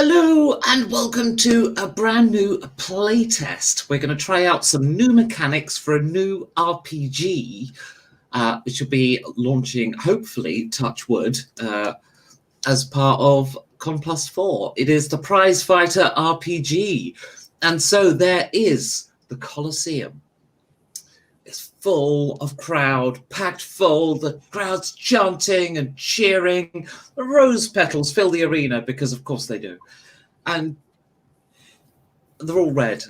Hello and welcome to a brand new playtest. We're going to try out some new mechanics for a new RPG, which will be launching, hopefully, touch wood, as part of Con+4. It is the Prize Fighter RPG. And so there is the Colosseum. It's full of crowd, packed full, the crowd's chanting and cheering. The rose petals fill the arena because, of course, they do. And they're all red.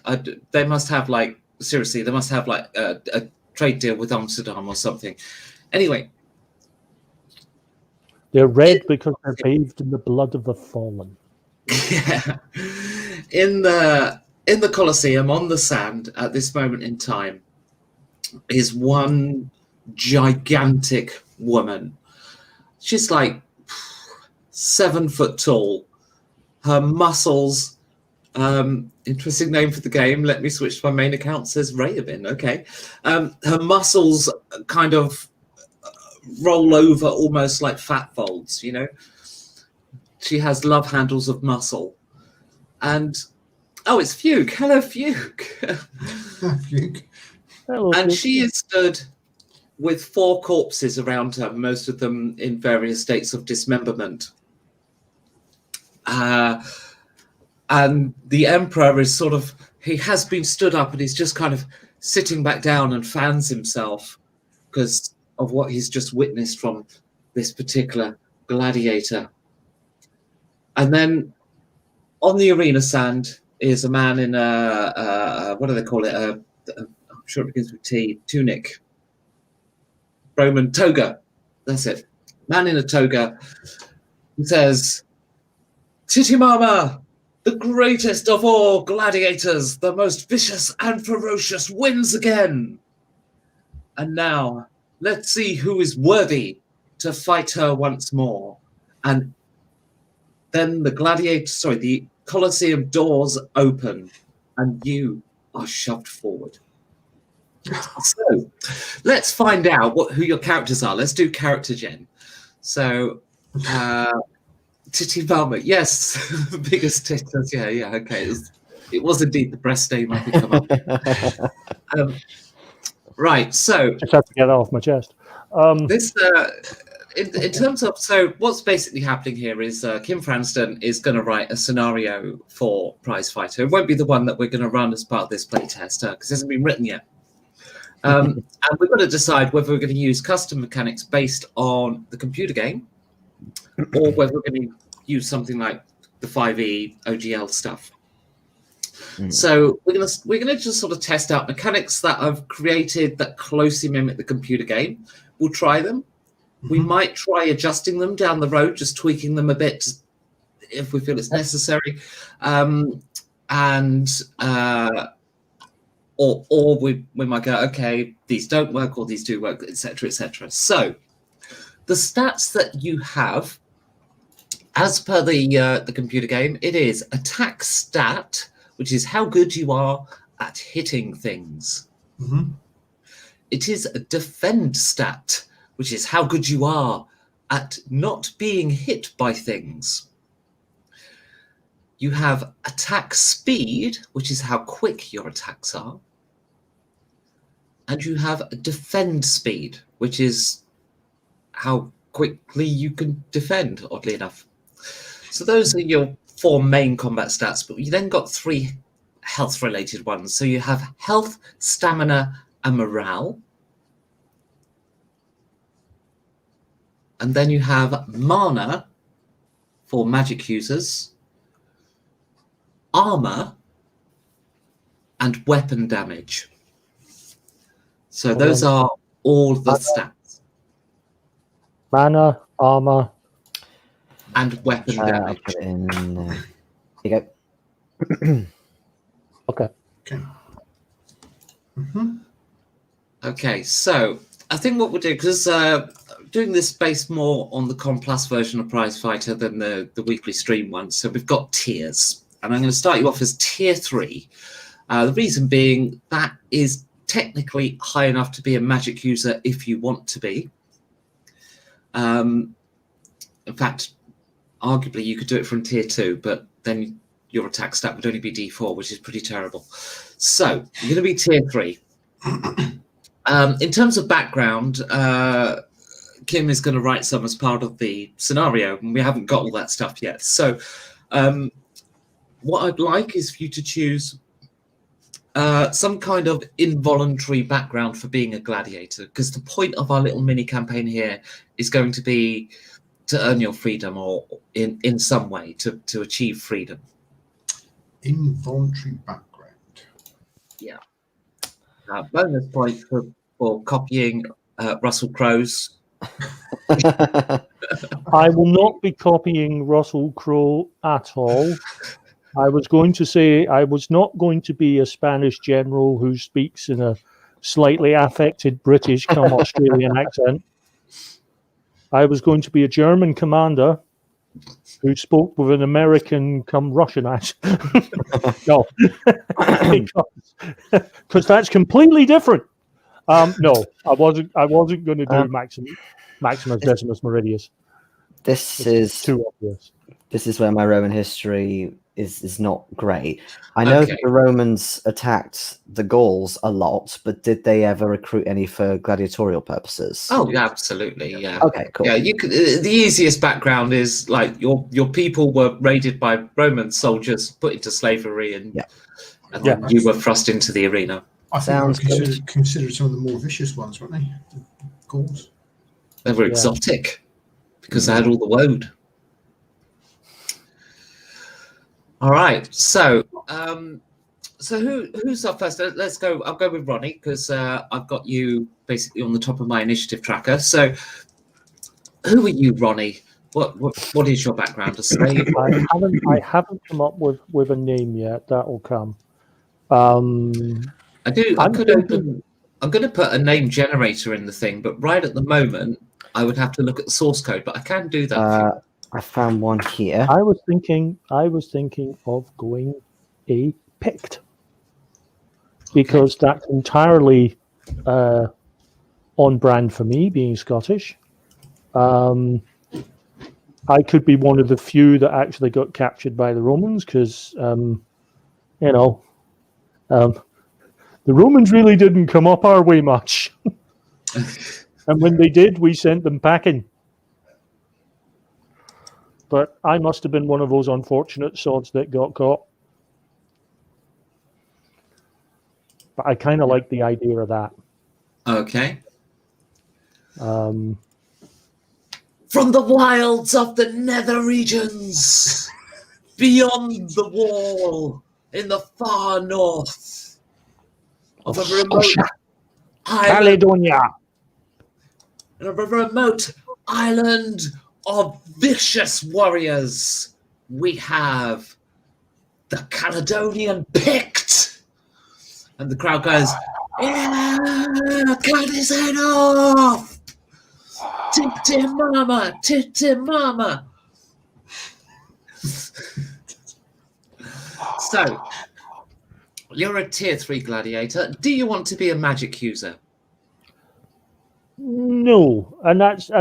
They must have, seriously, they must have, a trade deal with Amsterdam or something. Anyway. They're red because they're bathed in the blood of the fallen. Yeah. In the Colosseum, on the sand, at this moment in time, is one gigantic woman. She's like 7 foot tall. Her muscles, interesting name for the game. Let me switch to my main account. Says Raven. Okay. Her muscles kind of roll over almost like fat folds, you know. She has love handles of muscle. And oh, it's Fugue. Hello, Fugue. Fugue. And she is stood with 4 corpses around her, most of them in various states of dismemberment. And the Emperor is he has been stood up and he's just kind of sitting back down and fans himself because of what he's just witnessed from this particular gladiator. And then on the arena sand is a man in what do they call it? I'm sure it begins with T. Tunic. Roman toga. That's it. Man in a toga. He says, Titimama, the greatest of all gladiators, the most vicious and ferocious, wins again. And now, let's see who is worthy to fight her once more. And then the Colosseum doors open, and you are shoved forward. So, let's find out who your characters are. Let's do character gen. So, Titty Velma, yes, biggest titties. Yeah, okay. It was indeed the breast name I could come up with. Right, so just have to get that off my chest. This, in terms of, so what's basically happening here is Kim Franston is going to write a scenario for Prize Fighter. It won't be the one that we're going to run as part of this playtest because it hasn't been written yet. And we're going to decide whether we're going to use custom mechanics based on the computer game, or whether we're going to use something like the 5e OGL stuff. So we're gonna just sort of test out mechanics that I've created that closely mimic the computer game. We'll try them. We might try adjusting them down the road, just tweaking them a bit if we feel it's necessary, or we might go, okay, these don't work or these do work, etc., etc. So the stats that you have, as per the computer game, it is attack stat, which is how good you are at hitting things. It is a defend stat, which is how good you are at not being hit by things. You have attack speed, which is how quick your attacks are. And you have defend speed, which is how quickly you can defend, oddly enough. So those are your 4 main combat stats, but you then got 3 health-related ones. So you have health, stamina, and morale. And then you have mana for magic users, armor, and weapon damage. So those are all the stats. Mana, armor, and weapon damage. I'll put it in there. Here you go. Okay. Okay, so I think what we'll do, because doing this based more on the Con Plus version of Prize Fighter than the weekly stream one, so we've got tiers. And I'm going to start you off as tier 3. The reason being that is technically high enough to be a magic user if you want to be. In fact, arguably you could do it from tier 2, but then your attack stat would only be D4, which is pretty terrible. So you're going to be tier 3. In terms of background, Kim is going to write some as part of the scenario, and we haven't got all that stuff yet. So what I'd like is for you to choose some kind of involuntary background for being a gladiator, because the point of our little mini campaign here is going to be to earn your freedom, or in some way to achieve freedom. Involuntary background. Yeah. Bonus point for copying Russell Crowe's. I will not be copying Russell Crowe at all. I was going to say I was not going to be a Spanish general who speaks in a slightly affected British come Australian accent. I was going to be a German commander who spoke with an American come Russian accent. No, because that's completely different. No, I wasn't going to do Maximus Decimus Meridius. This It's is too obvious. This is where my Roman history is not great. I know that the Romans attacked the Gauls a lot, but did they ever recruit any for gladiatorial purposes? Oh, yeah, absolutely, yeah. Okay, cool. Yeah, you could. The easiest background is like your people were raided by Roman soldiers, put into slavery, and then you were thrust into the arena. I think I considered some of the more vicious ones, weren't they? The Gauls. They were exotic because they had all the woad. All right, so who's up first? Let's go. I'll go with Ronnie because I've got you basically on the top of my initiative tracker. So, who are you, Ronnie? What is your background? A slave? I haven't come up with a name yet. That will come. I do. I'm going to put a name generator in the thing, but right at the moment, I would have to look at the source code. But I can do that. I found one here. I was thinking of going a Pict because that's entirely on brand for me, being Scottish. I could be one of the few that actually got captured by the Romans because, the Romans really didn't come up our way much. And when they did, we sent them packing. But I must have been one of those unfortunate sods that got caught. But I kind of like the idea of that. Okay. From the wilds of the nether regions, beyond the wall, in the far north of a remote Caledonia, of a remote island of vicious warriors, we have the Caledonian Pict. And the crowd goes, yeah, cut his head off. Titty mama, titty mama. So, you're a tier 3 gladiator. Do you want to be a magic user? No, and that's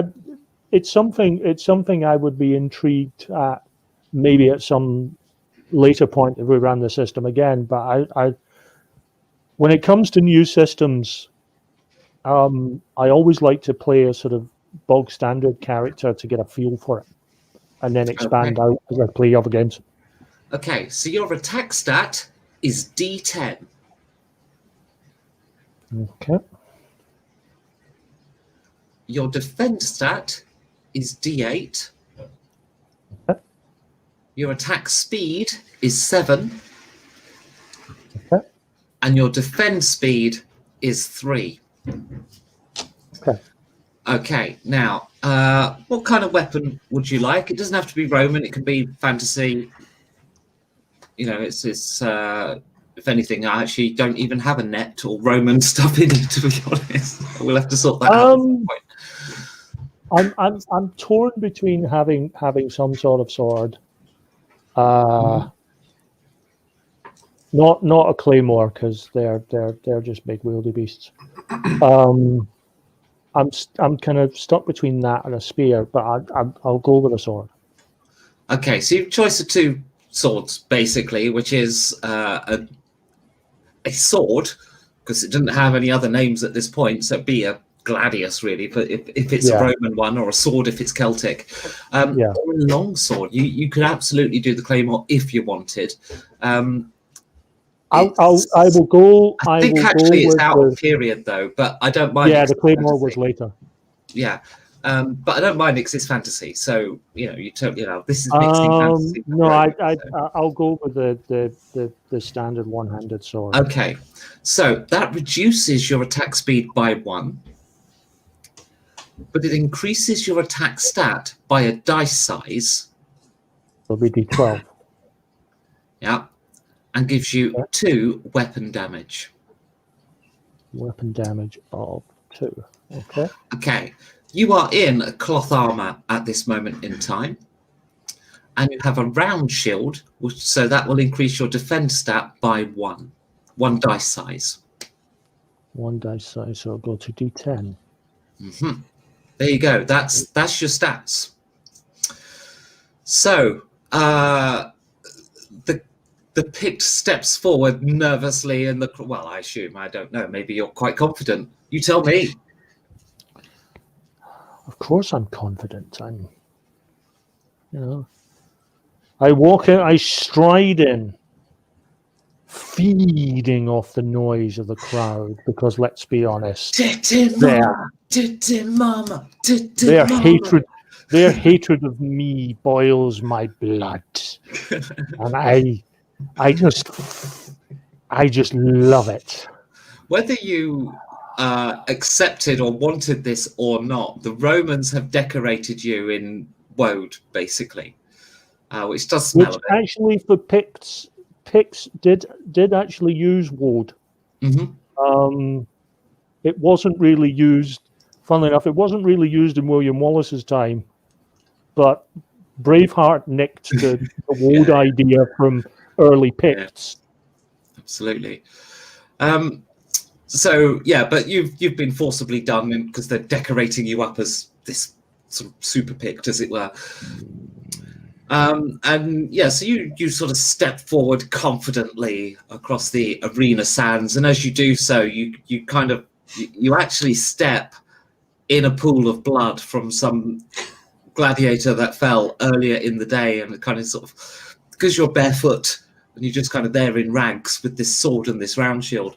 it's something I would be intrigued at, maybe at some later point if we ran the system again. But I when it comes to new systems, I always like to play a sort of bog standard character to get a feel for it, and then expand out as I play other games. Okay, so your attack stat is D10. Okay. Your defense stat is D8. Okay. Your attack speed is 7. Okay. And your defense speed is 3. Okay. Okay, now, what kind of weapon would you like? It doesn't have to be Roman, it can be fantasy. You know, it's if anything, I actually don't even have a net or Roman stuff in it, to be honest. We'll have to sort that out at some point. I'm torn between having some sort of sword, not a claymore because they're just big wieldy beasts. I'm kind of stuck between that and a spear, but I'll go with a sword. Okay, so your choice of two swords, basically, which is a sword, because it didn't have any other names at this point, so it'd be a gladius, really, but if it's a Roman one, or a sword if it's Celtic, or a long sword. You could absolutely do the claymore if you wanted. I will go. I think actually it's out of period though, but I don't mind. Yeah, the claymore was later. Yeah, but I don't mind it because it's fantasy. So you totally this is mixing fantasy. No, I'll go with the standard one-handed sword. Okay, so that reduces your attack speed by 1, but it increases your attack stat by a dice size. It'll be D12. Yeah, and gives you 2 weapon damage. Weapon damage of 2. Okay. Okay. You are in a cloth armor at this moment in time, and you have a round shield, so that will increase your defense stat by 1 dice size. 1 dice size, so I'll go to D10. There you go. That's your stats. So the Pict steps forward nervously in the. Well, I assume, I don't know. Maybe you're quite confident. You tell me. Of course I'm confident. I walk in, I stride in, feeding off the noise of the crowd, because let's be honest, their hatred of me boils my blood. And I just love it. Whether you accepted or wanted this or not, the Romans have decorated you in woad, basically, which does smell. Which actually, for Picts did actually use woad. It wasn't really used. Funnily enough, it wasn't really used in William Wallace's time, but Braveheart nicked the woad idea from early Picts. Yeah, absolutely. So but you've been forcibly done because they're decorating you up as this sort of super Pict, as it were. So you sort of step forward confidently across the arena sands, and as you do so, you actually step in a pool of blood from some gladiator that fell earlier in the day, and kind of sort of, because you're barefoot and you're just kind of there in rags with this sword and this round shield.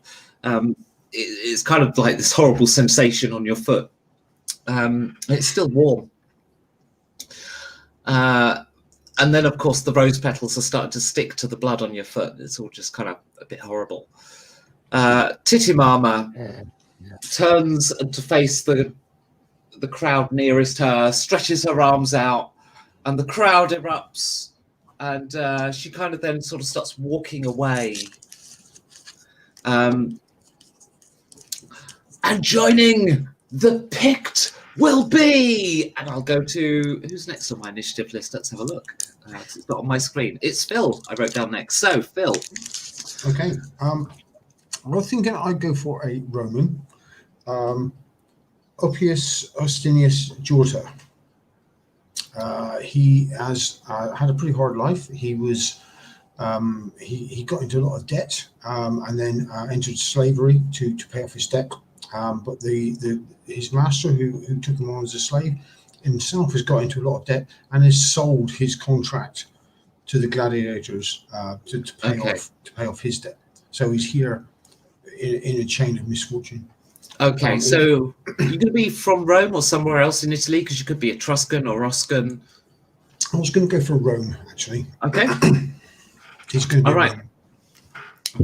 It's kind of like this horrible sensation on your foot. It's still warm. And then, of course, the rose petals are starting to stick to the blood on your foot. It's all just kind of a bit horrible. Titimama turns to face the crowd nearest her, stretches her arms out, and the crowd erupts. And she kind of then sort of starts walking away. And joining the Pict will be, and I'll go to, who's next on my initiative list? Let's have a look. It's not on my screen. It's Phil. I wrote down next. So, Phil. Okay. I was thinking I'd go for a Roman. Oppius Ostinius Jorta. He has had a pretty hard life. He was he got into a lot of debt and then entered slavery to pay off his debt. But his master, who took him on as a slave, himself has got into a lot of debt and has sold his contract to the gladiators to pay off his debt. So he's here in a chain of misfortune. Okay, so you're going to be from Rome or somewhere else in Italy, because you could be Etruscan or Oscan. I was going to go for Rome, actually. Okay. He's going to be all right. Rome.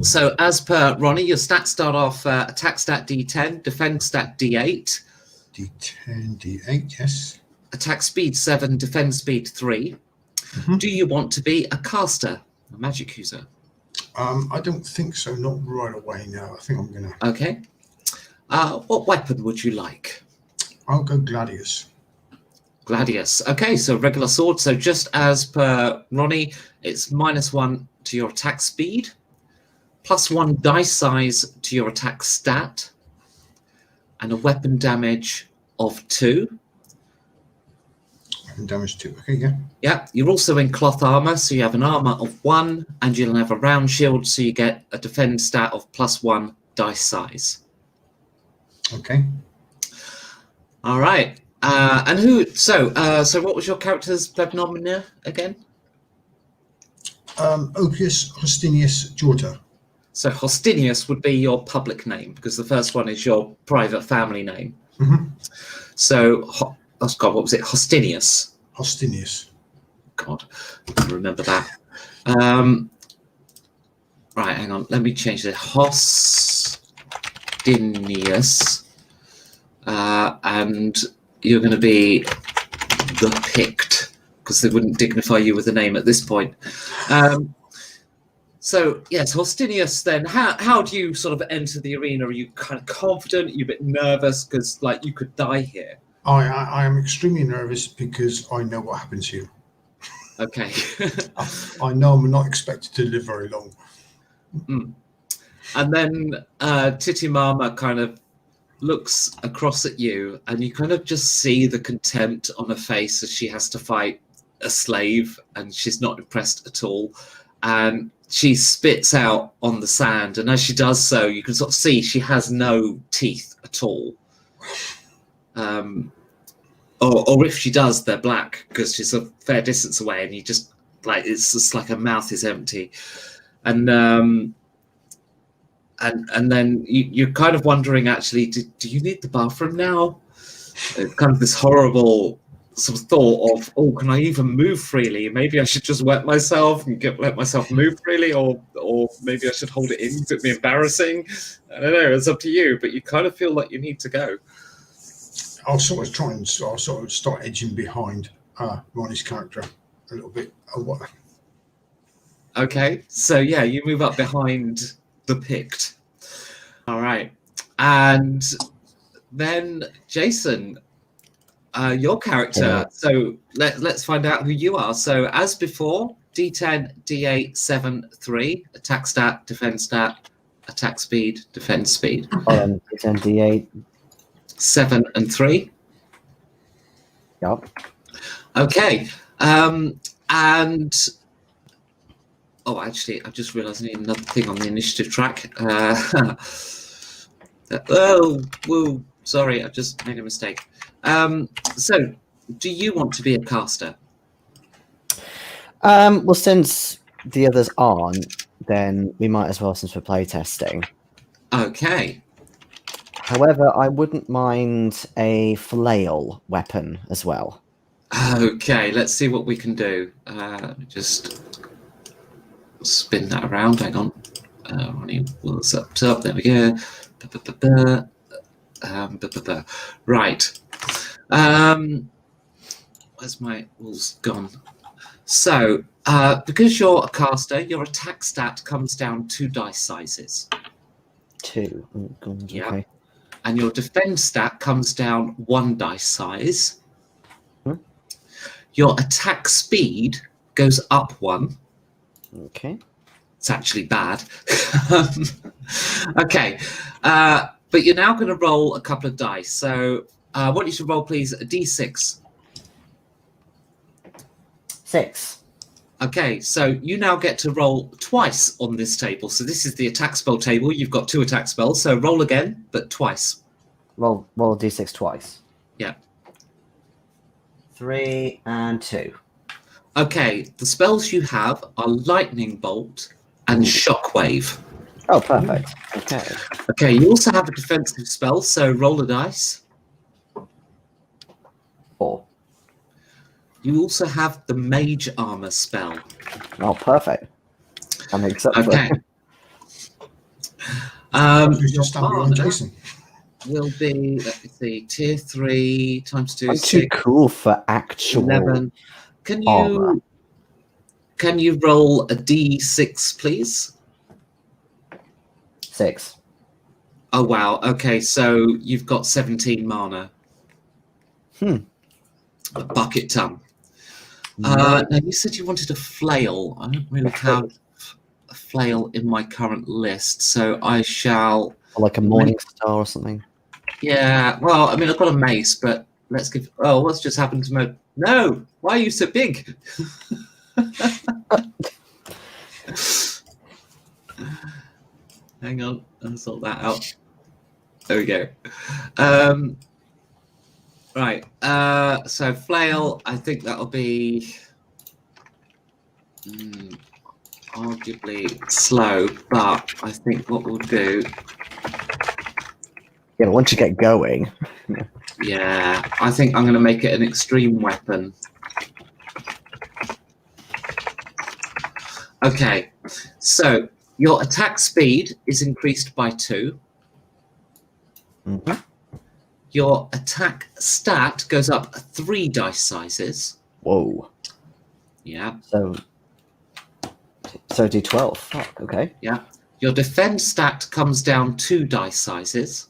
So as per Ronnie, your stats start off attack stat D10, defense stat D8. D10, D8, yes. Attack speed 7, defense speed 3. Do you want to be a caster, a magic user? I don't think so, not right away, no. I think I'm going to... Okay. What weapon would you like? I'll go Gladius. Gladius. Okay, so regular sword. So just as per Ronnie, it's -1 to your attack speed, +1 dice size to your attack stat, and a weapon damage of 2. And damage 2. Okay, yeah. Yeah, you're also in cloth armor, so you have an armor of 1, and you'll have a round shield, so you get a defend stat of +1 dice size. Okay. All right. And who? So what was your character's plebnomina again? Opus Hostinius Jorta. So Hostinius would be your public name, because the first one is your private family name. Mm-hmm. So, oh God, what was it? Hostinius. Hostinius. God, I remember that. Right, hang on. Let me change it. Hostinius. And you're going to be the Pict, because they wouldn't dignify you with a name at this point. So, yes, Hostinius, then, how do you sort of enter the arena? Are you kind of confident? Are you a bit nervous? Because, like, you could die here. I am extremely nervous because I know what happens here. Okay. I know I'm not expected to live very long. Mm. And then Titimama kind of looks across at you, and you kind of just see the contempt on her face as she has to fight a slave, and she's not impressed at all. And she spits out on the sand, and as she does so, you can sort of see she has no teeth at all. Or if she does, they're black, because she's a fair distance away, and you just it's just like her mouth is empty, and then you're kind of wondering, actually, do you need the bathroom now? It's kind of this horrible sort of thought of, oh, can I even move freely? Maybe I should just wet myself and let myself move freely, or maybe I should hold it in. It would be embarrassing. I don't know. It's up to you, but you kind of feel like you need to go. I'll sort of start edging behind Ronnie's character a little bit. Okay, so yeah, you move up behind the Pict. All right, and then Jason, your character. Yeah. So let's find out who you are. So as before, D10, D8, 7, 3, attack stat, defense stat, attack speed, defense speed. D10, D8. 7 and 3. Yep. Okay. And oh, actually, I've just realised I need another thing on the initiative track. Whoa! Sorry, I just made a mistake. So, do you want to be a caster? Well, since the others aren't, then we might as well, since we're playtesting. Okay. However, I wouldn't mind a flail weapon as well. Okay, let's see what we can do. Let me just spin that around. Hang on. Ronnie, what's up? There we go. Right. Where's my rules gone? So, because you're a caster, your attack stat comes down 2 dice sizes. 2. Oh, God, Yeah. okay. And your defense stat comes down 1 dice size. Your attack speed goes up 1. Okay. It's actually bad. Okay. But you're now going to roll a couple of dice. So I want you to roll, please, a d6. 6. Okay, so you now get to roll twice on this table. So this is the attack spell table. You've got 2 attack spells. So roll again, but twice. Roll d6 twice. Yeah. 3 and 2. Okay, the spells you have are Lightning Bolt and Shockwave. Oh, perfect. Okay. Okay, you also have a defensive spell, so roll a dice. 4. You also have the Mage Armor spell. Oh, perfect. That makes up for Okay. Who's just stand behind Jason? Will be, let me see, tier 3 times 2 I'm is too 6, cool for actual 11. armor. Can you roll a d6, please? 6. Oh wow. Okay, so you've got 17 mana. A bucket ton. Now you said you wanted a flail. I don't really have a flail in my current list, so I shall. Or like a morning star or something. Yeah. Well, I mean, I've got a mace, but let's give. Oh, what's just happened to No, why are you so big? Hang on, I'll sort that out. There we go. Right, so flail, I think that'll be arguably slow, but I think what we'll do... Yeah, but once you get going... Yeah, I think I'm going to make it an extreme weapon. Okay, so your attack speed is increased by 2. Mm-hmm. Your attack stat goes up 3 dice sizes. Whoa. Yeah. So D12. Fuck, okay. Yeah. Your defense stat comes down 2 dice sizes.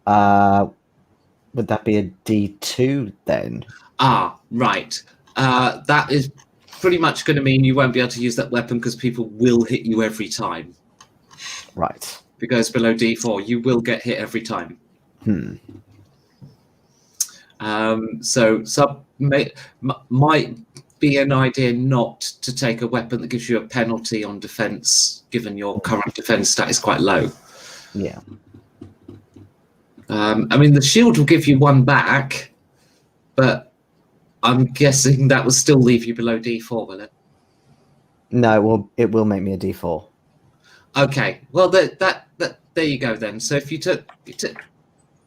Would that be a D2 then? Ah, right. That is pretty much going to mean you won't be able to use that weapon because people will hit you every time. Right. If it goes below D4, you will get hit every time. So sub might be an idea not to take a weapon that gives you a penalty on defense, given your current defense stat is quite low. Yeah. I mean, the shield will give you 1 back, but I'm guessing that will still leave you below D4, will it? No, it will make me a D4. Okay, well, there you go then. So if you take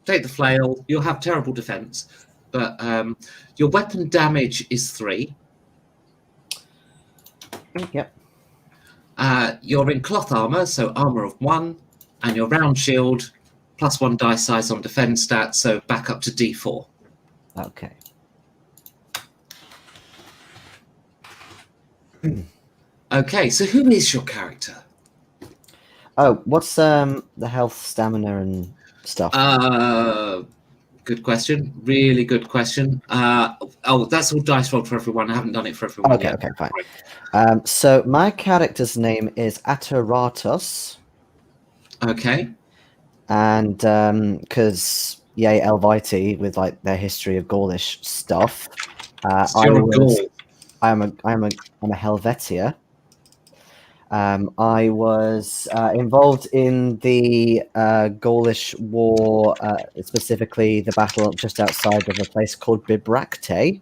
the flail, you'll have terrible defense, but your weapon damage is 3. Yep. You're in cloth armor, so armor of 1, and your round shield plus 1 dice size on defense stat, so back up to D4. Okay. Okay, so who is your character? Oh, what's the health, stamina, and stuff? Good question. Really good question. Oh, that's all dice rolled for everyone. I haven't done it for everyone Okay, yet. okay, fine. So my character's name is Ateratus. Okay. And because yay Elvite with like their history of Gaulish stuff, I'm a Helvetia. I was involved in the Gaulish War, specifically the battle just outside of a place called Bibracte,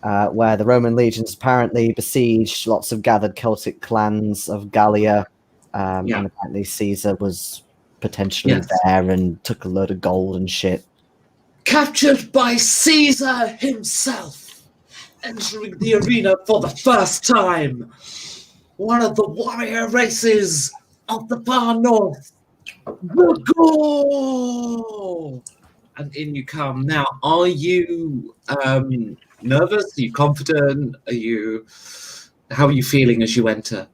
where the Roman legions apparently besieged lots of gathered Celtic clans of Gallia, and apparently Caesar was potentially there and took a load of gold and shit. Captured by Caesar himself, entering the arena for the first time. One of the warrior races of the far north. The Gaul! And in you come. Now, are you nervous? Are you confident? How are you feeling as you enter?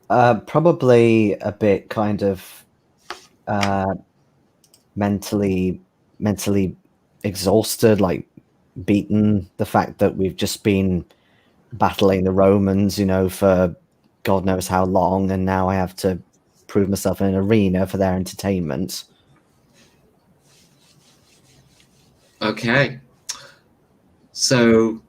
Probably a bit kind of mentally exhausted, like beaten. The fact that we've just been battling the Romans, for God knows how long, and now I have to prove myself in an arena for their entertainment. Okay. So,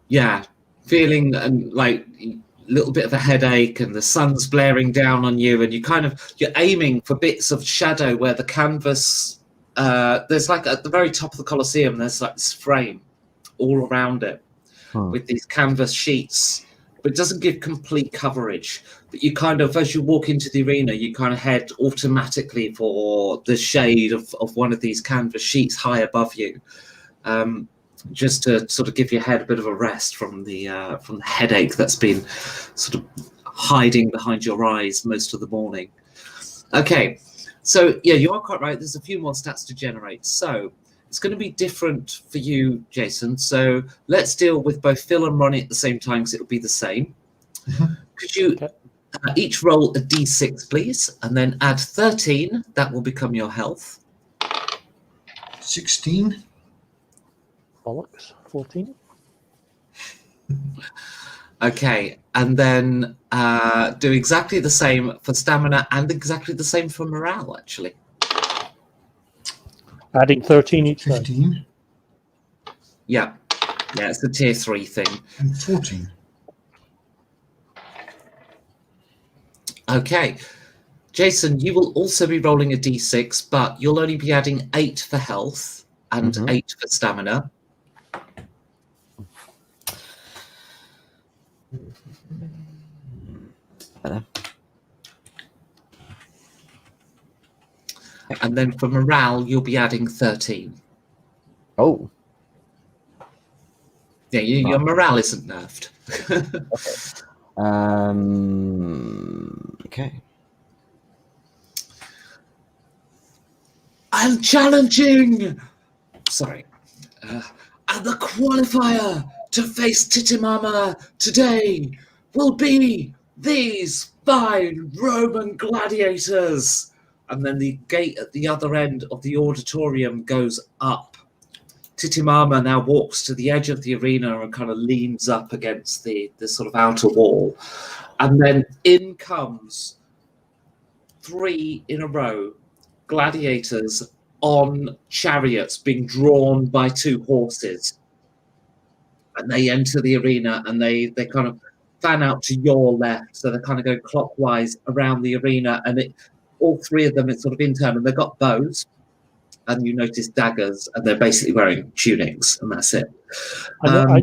feeling like a little bit of a headache, and the sun's blaring down on you, and you're aiming for bits of shadow where the canvas, there's like at the very top of the Colosseum, there's like this frame all around it with these canvas sheets, but it doesn't give complete coverage. But you as you walk into the arena, you head automatically for the shade of one of these canvas sheets high above you, just to sort of give your head a bit of a rest from the headache that's been sort of hiding behind your eyes most of the morning. Okay, so you are quite right. There's a few more stats to generate. So it's going to be different for you, Jason. So let's deal with both Phil and Ronnie at the same time, because it'll be the same. Could you each roll a d6, please, and then add 13. That will become your health. 16. Bollocks. 14. Okay, and then do exactly the same for stamina and exactly the same for morale, actually. Adding 13 each time. 15. Yeah. Yeah, it's the tier 3 thing. And 14. Okay. Jason, you will also be rolling a d6, but you'll only be adding 8 for health and 8 for stamina. Better. And then for morale, you'll be adding 13. Oh. Yeah, your morale isn't nerfed. Okay. I'm challenging! Sorry. And the qualifier to face Titimama today will be these fine Roman gladiators. And then the gate at the other end of the auditorium goes up. Titimama now walks to the edge of the arena and kind of leans up against the sort of outer wall. And then in comes 3 in a row gladiators on chariots being drawn by 2 horses. And they enter the arena and they kind of fan out to your left. So they kind of go clockwise around the arena. And all 3 of them, it's sort of internal. They've got bows. And you notice daggers, and they're basically wearing tunics, and that's it. I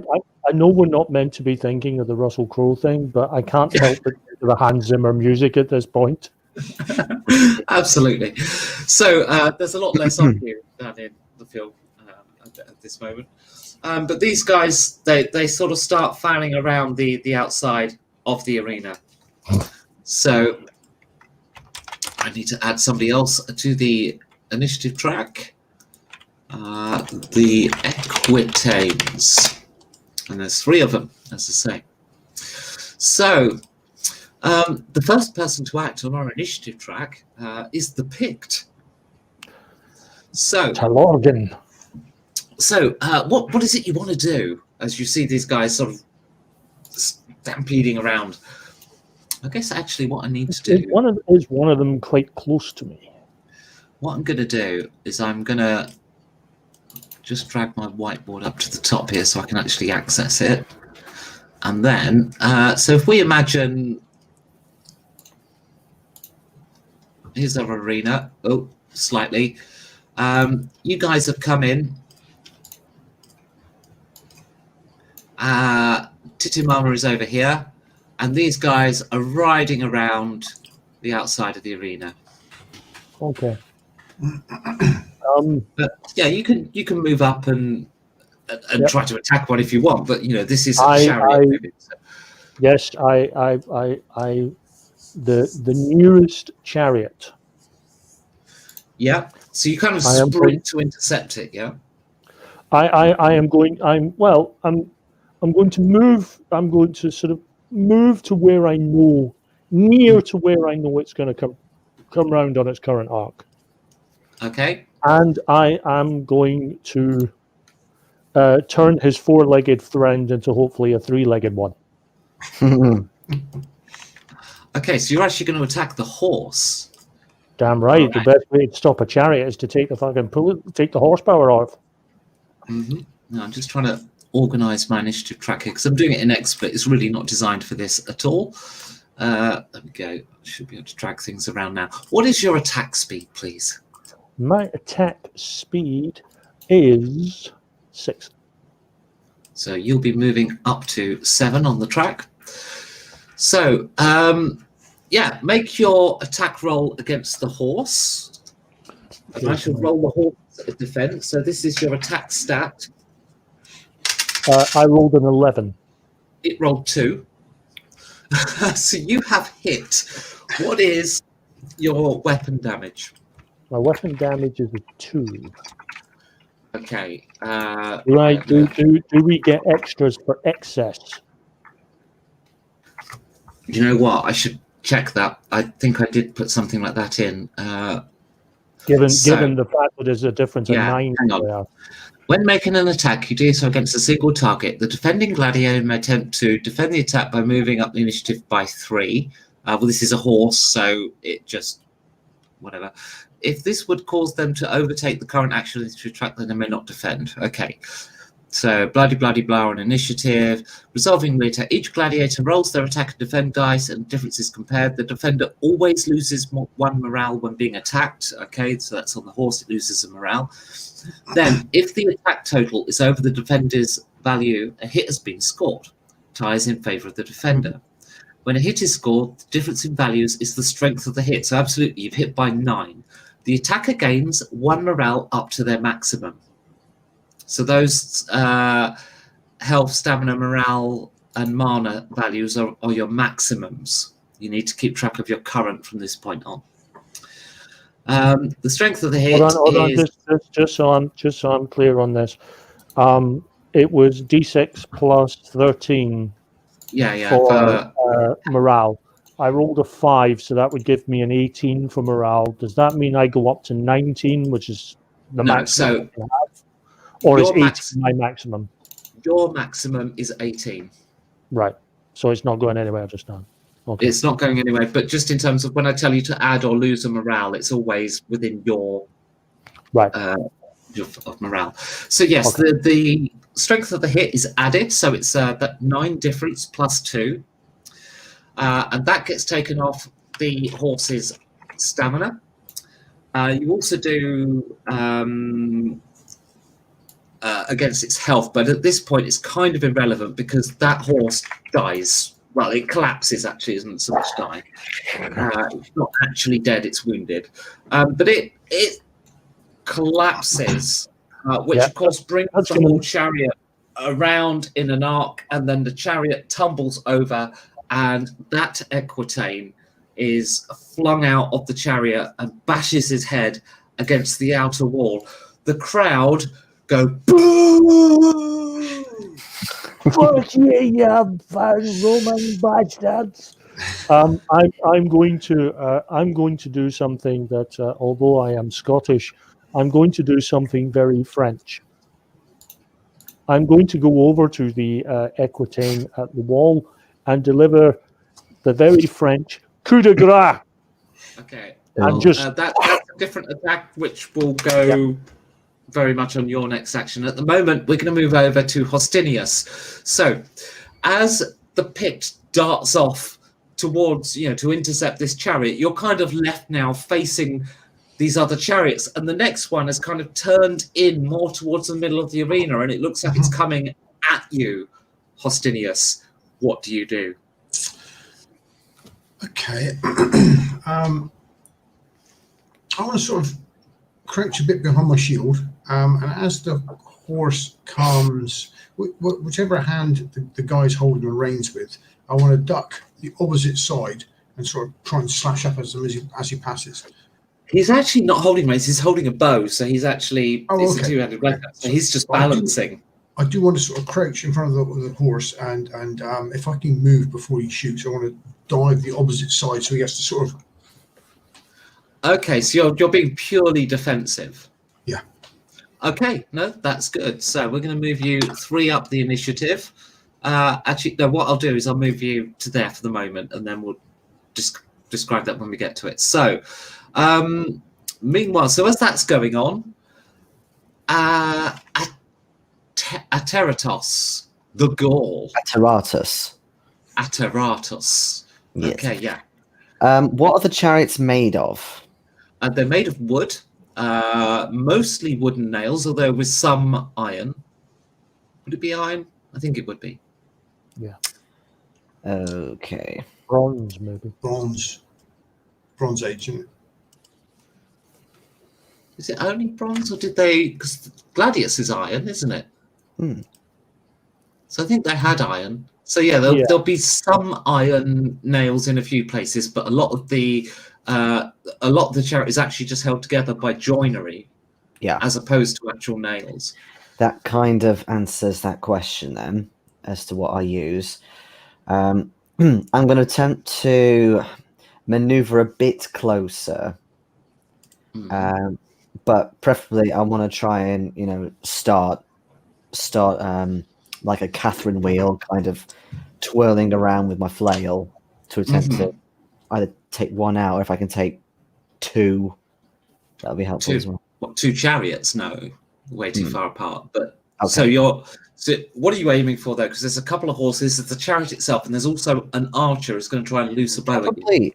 know we're not meant to be thinking of the Russell Crowe thing, but I can't help but think of the Hans Zimmer music at this point. Absolutely. So there's a lot less obvious than in the film at this moment. But these guys, they sort of start fanning around the outside of the arena. So I need to add somebody else to the initiative track. The Equitanes. And there's 3 of them, as I say. So the first person to act on our initiative track is the Pict. So, Talorgan. So, what is it you want to do as you see these guys sort of stampeding around? I guess actually what I need to do... Is one of them quite close to me? What I'm going to do is I'm going to just drag my whiteboard up to the top here so I can actually access it. And then, so if we imagine... Here's our arena. Oh, slightly. You guys have come in. Titimama is over here, and these guys are riding around the outside of the arena. Okay. But yeah, you can move up and try to attack one if you want. But you know, this is a chariot moving. So. Yes, the nearest chariot. Yeah. So you kind of sprint to intercept it. Yeah. I am going. I'm going to move. I'm going to sort of move to where I know, near to where I know it's going to come round on its current arc. Okay. And I am going to turn his 4-legged friend into hopefully a 3-legged one. Okay, so you're actually going to attack the horse. Damn right. The best way to stop a chariot is to take the horsepower off. Mm-hmm. No, I'm just trying to organize my initiative tracker because I'm doing it in XSplit. It's really not designed for this at all. There we go. I should be able to drag things around now. What is your attack speed, please? My attack speed is 6. So you'll be moving up to 7 on the track. So, yeah, make your attack roll against the horse. And I shall roll the horse at defense. So this is your attack stat. I rolled an 11. It rolled 2. So you have hit. What is your weapon damage? My weapon damage is a 2. Okay. Do we get extras for excess? You know what? I should check that. I think I did put something like that in. Given the fact that there's a difference of 9 there. When making an attack, you do so against a single target. The defending gladiator may attempt to defend the attack by moving up the initiative by 3. Well, this is a horse, so it just whatever. If this would cause them to overtake the current action initiative track, then they may not defend. Okay. So bloody blah on initiative, resolving the attack. Each gladiator rolls their attack and defend dice, and difference is compared. The defender always loses 1 morale when being attacked. Okay, so that's on the horse; it loses a morale. Then, if the attack total is over the defender's value, a hit has been scored. Ties in favour of the defender. When a hit is scored, the difference in values is the strength of the hit. So absolutely, you've hit by 9. The attacker gains 1 morale up to their maximum. So those health, stamina, morale, and mana values are your maximums. You need to keep track of your current from this point on. The strength of the hit Hold on. is... Just so I'm clear on this. It was D6 plus 13 for morale. I rolled a 5, so that would give me an 18 for morale. Does that mean I go up to 19, which is the maximum? So or is 18 my maximum? Your maximum is 18. Right. So it's not going anywhere just now. Okay. It's not going anywhere, but just in terms of when I tell you to add or lose a morale, it's always within your of morale. So yes, okay. The strength of the hit is added, so it's that 9 difference plus 2, and that gets taken off the horse's stamina. You also do against its health, but at this point it's kind of irrelevant because that horse dies. Well, it collapses, actually, isn't so much die. It's not actually dead, it's wounded. But it collapses, which, of course, brings the whole chariot around in an arc, and then the chariot tumbles over, and that equitane is flung out of the chariot and bashes his head against the outer wall. The crowd go, boo! Fuck you Roman bastards! I'm going to do something that, although I am Scottish, I'm going to do something very French. I'm going to go over to the equitane at the wall and deliver the very French coup de grace. Okay, and just that's a different attack, which will go. Very much on your next action. At the moment, we're going to move over to Hostinius. So, as the Pict darts off towards, to intercept this chariot, you're kind of left now facing these other chariots, and the next one has kind of turned in more towards the middle of the arena, and it looks like it's coming at you, Hostinius. What do you do? Okay. I want to sort of crouch a bit behind my shield, and as the horse comes, whichever hand the guy's holding the reins with, I want to duck the opposite side and sort of try and slash up as he passes. He's actually not holding reins; he's holding a bow, so he's actually it's a two-handed weapon. So he's just balancing. I do want to sort of crouch in front of the horse, and if I can move before he shoots, I want to dive the opposite side so he has to sort of. Okay, so you're being purely defensive. Yeah. Okay, no, that's good. So we're going to move you 3 up the initiative. Actually, no, what I'll do is I'll move you to there for the moment, and then we'll describe that when we get to it. So, meanwhile, so as that's going on, Ateratos, the Gaul. Ateratus. Yes. Okay, yeah. What are the chariots made of? They're made of wood, mostly wooden nails, although with some iron. Would it be iron? I think it would be. Yeah. Okay. Bronze, maybe. Bronze age, isn't it? Is it only bronze, or did they? Because Gladius is iron, isn't it? So I think they had iron. So yeah, there'll be some iron nails in a few places, but a lot of the chariot is actually just held together by joinery, as opposed to actual nails. That kind of answers that question then, as to what I use. I'm going to attempt to maneuver a bit closer, but preferably I want to try and start like a Catherine wheel, kind of twirling around with my flail to attempt to either take one out, or if I can take 2, that'll be helpful as well. What, 2 chariots? No, way too far apart. But So what are you aiming for though? Because there's a couple of horses, there's the chariot itself, and there's also an archer who's going to try and loose a bow.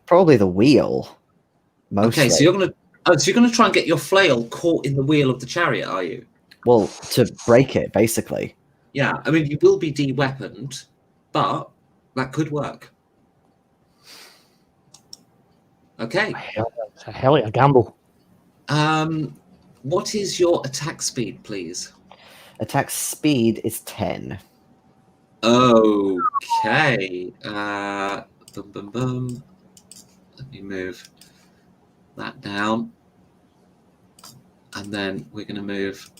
Probably the wheel. Mostly. Okay, so you're going to try and get your flail caught in the wheel of the chariot, are you? Well, to break it, basically. Yeah, I mean, you will be de-weaponed, but that could work. Okay. It's a hell of a gamble. What is your attack speed, please? Attack speed is 10. Okay. Boom, boom, boom. Let me move that down. And then we're going to move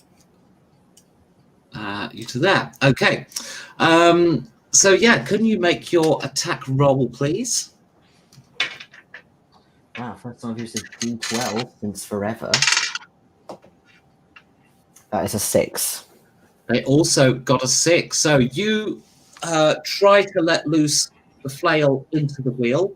you to there. Okay. So, yeah, can you make your attack roll, please? Wow, first time I've used a D12 since forever. That is a 6. They also got a 6. So you try to let loose the flail into the wheel.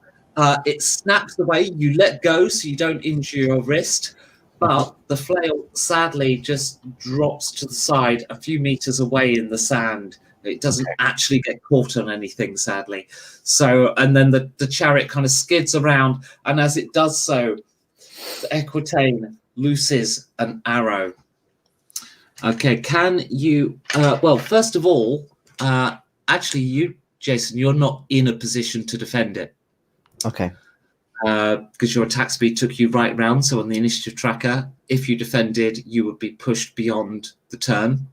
It snaps away. You let go so you don't injure your wrist. But the flail sadly just drops to the side a few meters away in the sand. It doesn't actually get caught on anything, sadly. So, and then the chariot kind of skids around. And as it does so, the Equitane looses an arrow. Okay, can you... well, first of all, actually, you, Jason, you're not in a position to defend it. Okay. Because your attack speed took you right round. So on the initiative tracker, if you defended, you would be pushed beyond the turn.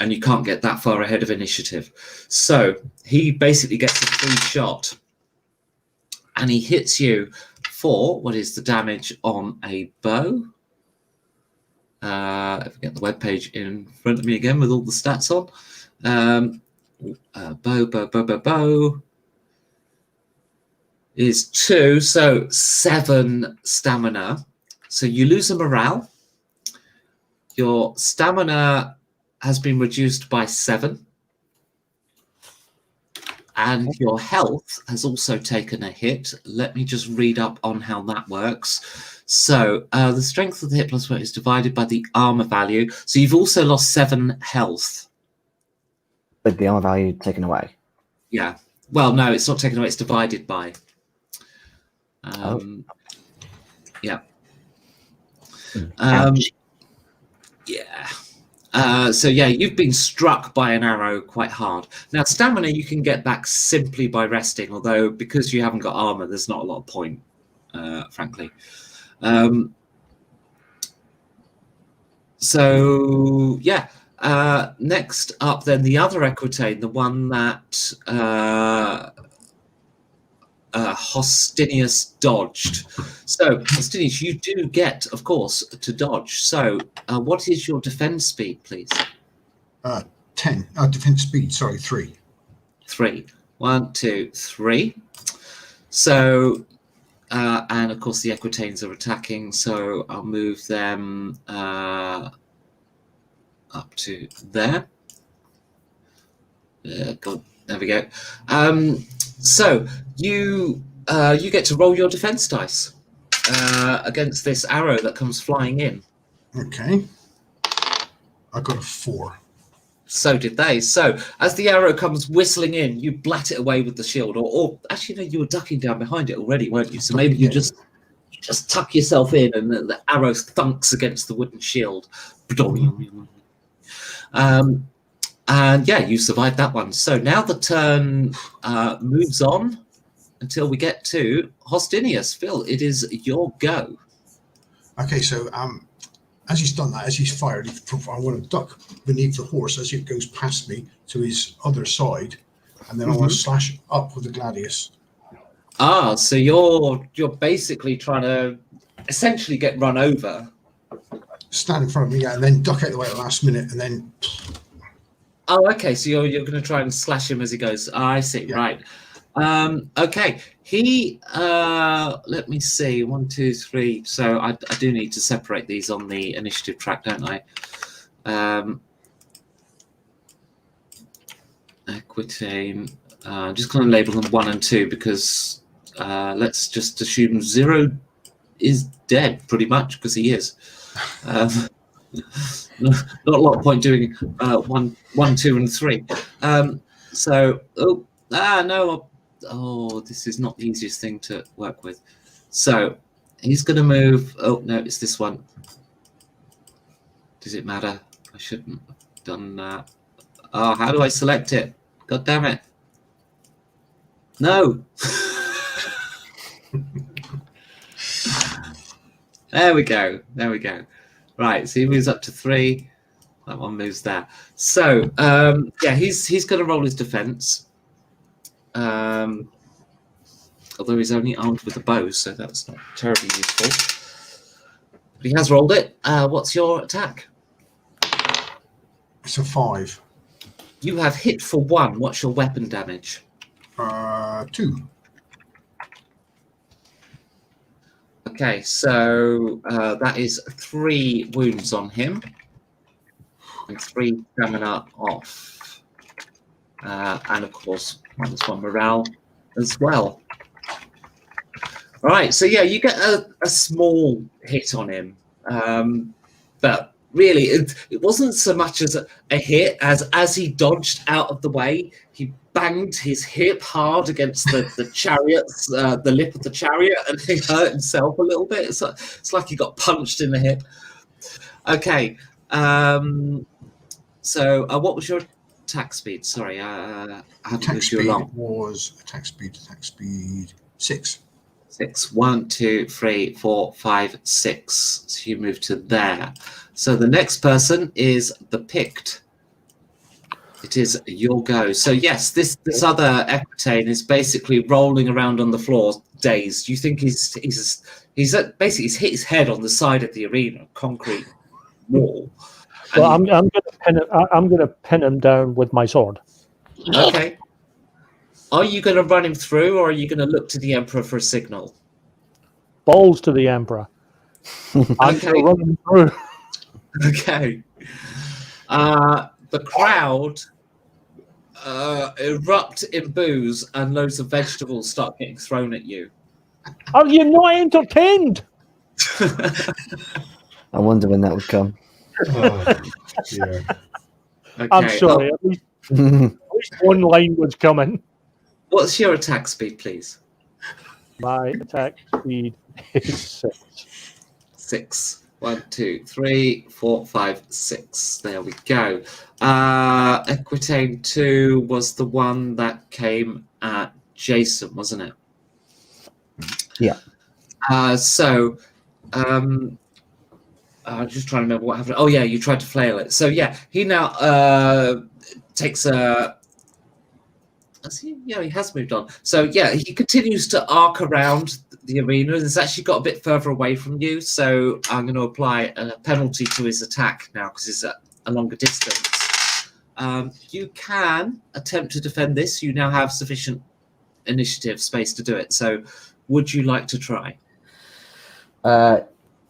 And you can't get that far ahead of initiative. So he basically gets a free shot. And he hits you for, what is the damage on a bow? If I get the webpage in front of me again with all the stats on. Bow is 2, so 7 stamina. So you lose a morale. Your stamina has been reduced by 7. And your health has also taken a hit. Let me just read up on how that works. So the strength of the hit plus 1 is divided by the armor value. So you've also lost 7 health. With the armor value taken away? Yeah. Well, no, it's not taken away. It's divided by. Yeah. Yeah. So yeah, you've been struck by an arrow quite hard. Now, stamina you can get back simply by resting, although because you haven't got armor, there's not a lot of point, frankly. So yeah, next up then the other Equitane, the one that Hostinius dodged. So Hostinius, you do get, of course, to dodge. So what is your defense speed, please? 10. Defense speed, sorry, 3. 3. 1, 2, 3. So, and of course the Equitanes are attacking, so I'll move them up to there. God, there we go. So you get to roll your defense dice against this arrow that comes flying in. Okay. I got a 4. So did they. So as the arrow comes whistling in, you blat it away with the shield, or actually no, you were ducking down behind it already, weren't you? So maybe you just tuck yourself in, and the arrow thunks against the wooden shield. And yeah, you survived that one. So now the turn moves on until we get to Hostinius. Phil, it is your go. Okay, so as he's done that, as he's fired, I want to duck beneath the horse as it goes past me to his other side, and then I want to slash up with the gladius. Ah, so you're basically trying to essentially get run over. Stand in front of me, yeah, and then duck out the way at the last minute, and then. Oh, okay. So you're going to try and slash him as he goes. Oh, I see. Yeah. Right. Okay. He. Let me see. 1, 2, 3. So I do need to separate these on the initiative track, don't I? Equitane. I'm just going to label them 1 and 2 because let's just assume 0 is dead pretty much because he is. not a lot of point doing 1, 2, and 3. This is not the easiest thing to work with. So he's going to move. Oh no, it's this one. Does it matter? I shouldn't have done that. Oh, how do I select it? God damn it! No. There we go. Right, so he moves up to 3. That one moves there. So he's going to roll his defense. Although he's only armed with a bow, so that's not terribly useful. But he has rolled it. What's your attack? It's a 5. You have hit for 1. What's your weapon damage? 2. Okay, so that is 3 wounds on him. And 3 stamina off. And of course, -1 morale as well. All right, so yeah, you get a small hit on him. But really, it wasn't so much as a hit as he dodged out of the way, he banged his hip hard against the chariot's, the lip of the chariot, and he hurt himself a little bit. It's like he got punched in the hip. Okay. So what was your attack speed? Sorry, I haven't moved you along. Attack speed 6. 6. 1, 2, 3, 4, 5, 6. So you move to there. So the next person is the Pict. It is your go. So yes, this other Equitane is basically rolling around on the floor, dazed. You think he's basically hit his head on the side of the arena, concrete wall. Well, I'm going to pin him down with my sword. Okay. Are you going to run him through, or are you going to look to the Emperor for a signal? Balls to the Emperor. I'm going to run him through. Okay. The crowd erupt in boos, and loads of vegetables start getting thrown at you. Are you not entertained? I wonder when that would come. Yeah. Okay. I'm sorry. At least one line was coming. What's your attack speed, please? My attack speed is 6. 6. 1, 2, 3, 4, 5, 6. There we go. Equitane 2 was the one that came at Jason, wasn't it? Yeah. I'm just trying to remember what happened. Oh yeah, you tried to flail it. So yeah, he now takes a. He has moved on. So yeah, he continues to arc around the arena. He's actually got a bit further away from you. So I'm going to apply a penalty to his attack now because he's at a longer distance. You can attempt to defend this. You now have sufficient initiative space to do it. So would you like to try?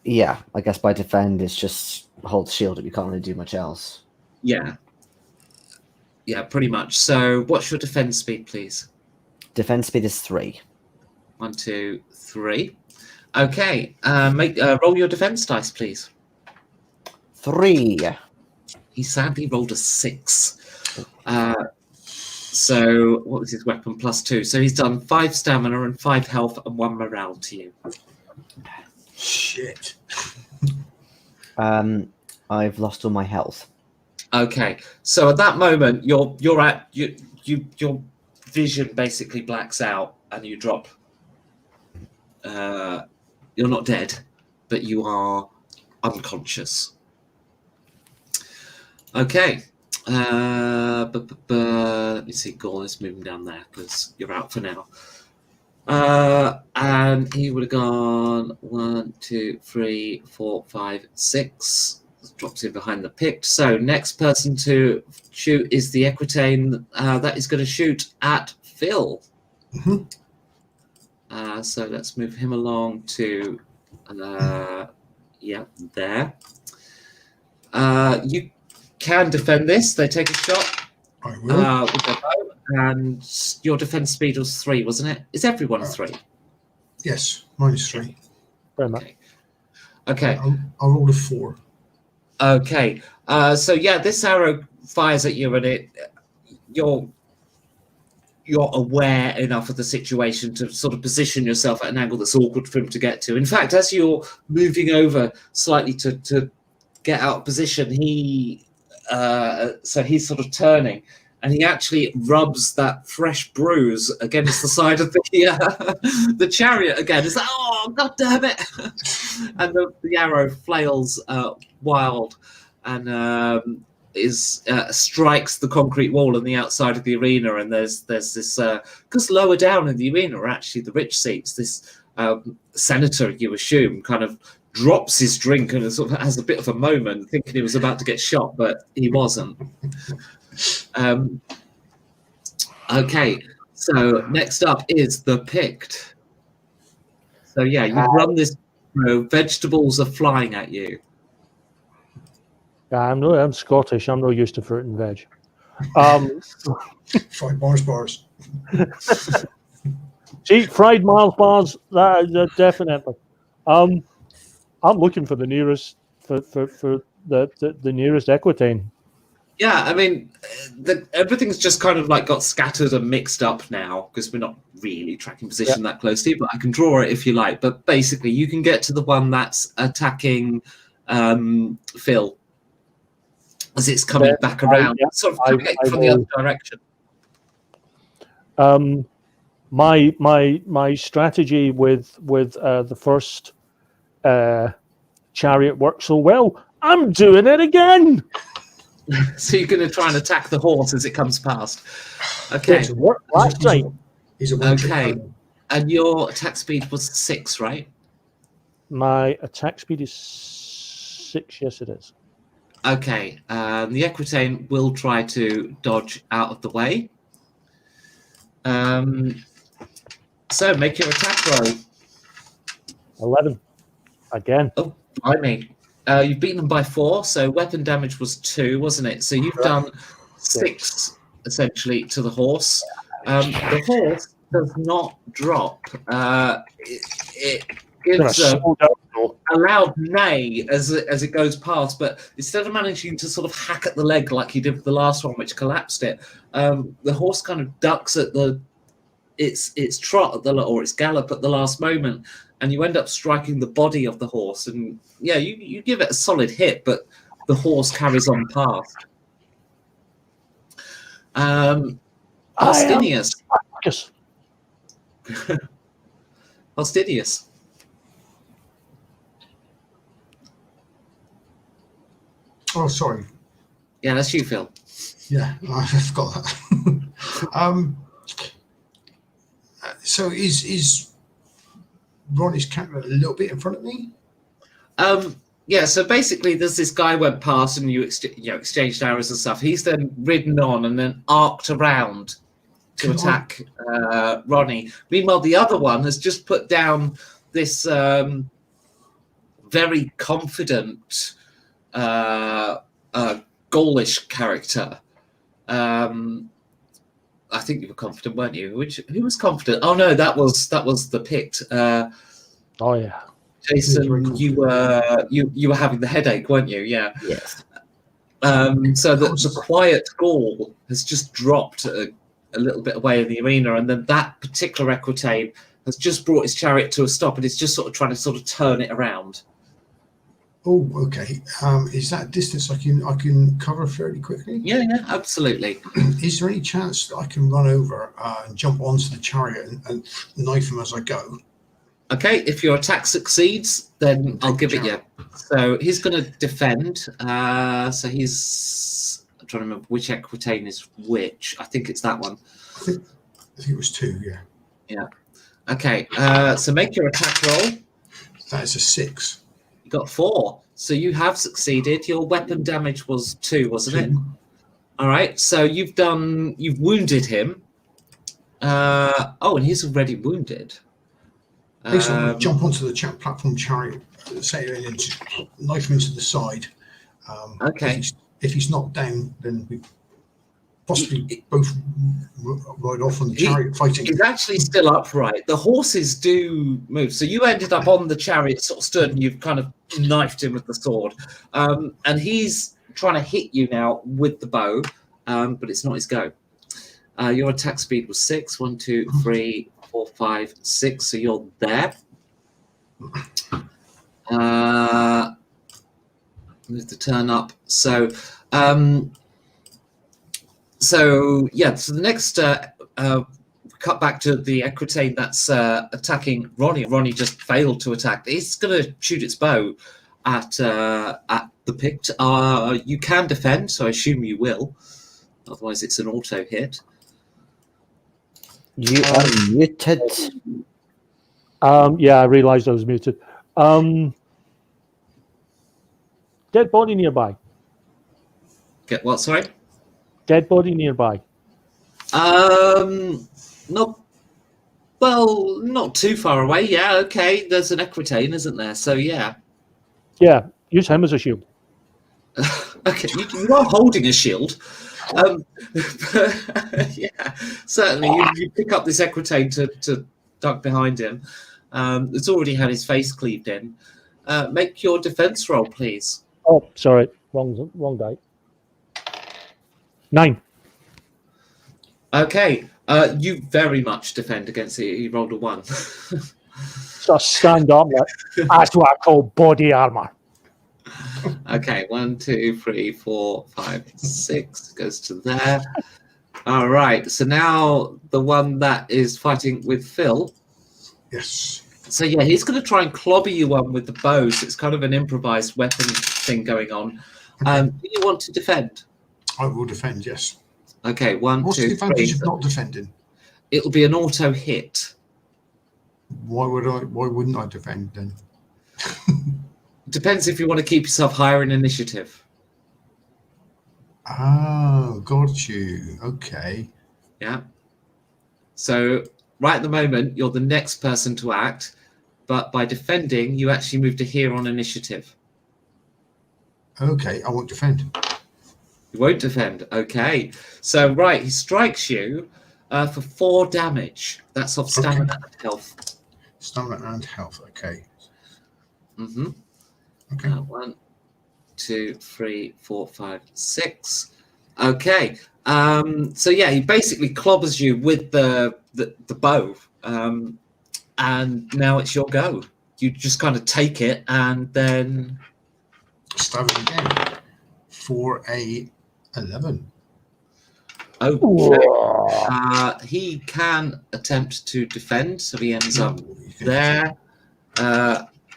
Yeah, I guess by defend it's just hold the shield up. You can't really do much else. Yeah. Yeah, pretty much. So what's your defense speed, please? Defense speed is 3. 1, 2, 3. Okay. Roll your defense dice, please. 3. He sadly rolled a 6. So what was his weapon? +2. So he's done 5 stamina and 5 health and 1 morale to you. Shit. I've lost all my health. Okay, so at that moment, your vision basically blacks out, and you drop. You're not dead, but you are unconscious. Okay. Let me see, Gore, let's move him down there because you're out for now. And he would have gone 1, 2, 3, 4, 5, 6. Drops in behind the Pict. So next person to shoot is the Equitane. That is going to shoot at Phil. Mm-hmm. So let's move him along to there. You can defend this. They take a shot. I will. With their bow, and your defense speed was 3, wasn't it? Is everyone 3? Yes, -3. Very much. Okay. I'll roll a 4. Okay. So yeah, this arrow fires at you, and you're aware enough of the situation to sort of position yourself at an angle that's awkward for him to get to. In fact, as you're moving over slightly to get out of position, so he's sort of turning, and he actually rubs that fresh bruise against the side of the chariot again. It's like, oh, god damn it! And the arrow flails wild and strikes the concrete wall on the outside of the arena. And there's this because lower down in the arena are actually the rich seats. This senator, you assume, kind of drops his drink and sort of has a bit of a moment, thinking he was about to get shot, but he wasn't. Okay, so next up is the Pict. So yeah, you run this. Vegetables are flying at you. Yeah, I'm Scottish. I'm not used to fruit and veg. 5 bars. See, fried Mars bars. That definitely. I'm looking for the nearest for the nearest Equitane. Yeah, I mean, everything's just kind of like got scattered and mixed up now because we're not really tracking position that closely. But I can draw it if you like. But basically, you can get to the one that's attacking Phil as it's coming back around, sort of coming from the other direction. My strategy with the first chariot worked so well. I'm doing it again. So you're going to try and attack the horse as it comes past. Okay. Okay. And your attack speed was 6, right? My attack speed is 6. Yes, it is. Okay. The Equitane will try to dodge out of the way. So make your attack roll. 11. Again. Oh, blimey. You've beaten them by 4, so weapon damage was 2, wasn't it? So you've done 6, essentially, to the horse. The horse does not drop. It gives a loud neigh as it goes past, but instead of managing to sort of hack at the leg like you did with the last one, which collapsed it, the horse kind of ducks at its trot at or its gallop at the last moment, and you end up striking the body of the horse. And yeah, you give it a solid hit, but the horse carries on past. Hostinius. Hostinius. Oh, sorry. Yeah, that's you, Phil. Yeah, I forgot that. So is Ronnie's character a little bit in front of me? Yeah, so basically there's this guy went past and you exchanged arrows and stuff. He's then ridden on and then arced around to attack Ronnie. Meanwhile, the other one has just put down this very confident Gaulish character. I think you were confident, weren't you? Who was confident? Oh no, that was the Pict. Oh yeah, Jason, you were having the headache, weren't you? Yeah. Yes. So the quiet Gaul has just dropped a little bit away in the arena, and then that particular Equitane has just brought his chariot to a stop, and it's just sort of trying to turn it around. Oh, okay. Is that distance I can cover fairly quickly? Yeah, absolutely. Is there any chance that I can run over and jump onto the chariot and knife him as I go? Okay, if your attack succeeds, then I'll give it you. So he's going to defend. So he's... I'm trying to remember which Equitane is which. I think it's that one. I think it was 2, yeah. Yeah. Okay, so make your attack roll. That is a 6. You got 4. So you have succeeded. Your weapon damage was 2, wasn't it? All right, so you've wounded him. And he's already wounded. Basically, jump onto the platform chariot, say, and knife him into the side. Okay. If he's knocked down, then we possibly both ride off on the chariot fighting. He's actually still upright. The horses do move. So you ended up on the chariot, sort of stood, and you've kind of knifed him with the sword. And he's trying to hit you now with the bow, but it's not his go. Your attack speed was 6. 1, 2, 3, 4, 5, 6. So you're there. Move the turn up. So yeah, so the next cut back to the Equitane that's attacking Ronnie. Ronnie just failed to attack. It's going to shoot its bow at the Pict. You can defend, so I assume you will. Otherwise, it's an auto hit. You are muted. Yeah, I realised I was muted. Dead body nearby. Get what? Sorry. Dead body nearby. Not too far away. Yeah, okay. There's an Equitane, isn't there? So yeah. Yeah, use him as a shield. Okay, you are holding a shield. Yeah, certainly. You pick up this Equitane to duck behind him. It's already had his face cleaved in. Make your defense roll, please. Oh, sorry, wrong die. 9. Okay, you very much defend against it. He rolled a 1. So I stand up. That's what I call body armor. Okay, 1, 2, 3, 4, 5, 6 goes to there. All right, so now the one that is fighting with Phil. Yes. So yeah, he's going to try and clobber you on with the bow. So it's kind of an improvised weapon thing going on. Okay. Do you want to defend? I will defend, yes. Okay, 1, What's 2, the advantage 3. of not defending? It'll be an auto hit. Why wouldn't I defend then? Depends if you want to keep yourself higher in initiative. Oh, got you. Okay. Yeah. So right at the moment, you're the next person to act, but by defending, you actually move to here on initiative. Okay, I won't defend. You won't defend. Okay. So right, he strikes you for 4 damage. That's off stamina and health. Stamina and health. Okay. Mm-hmm. Okay. 1, 2, 3, 4, 5, 6. Okay. So yeah, he basically clobbers you with the bow, and now it's your go. You just kind of take it and then Stab him again for a 11. Okay. He can attempt to defend, so he ends up there.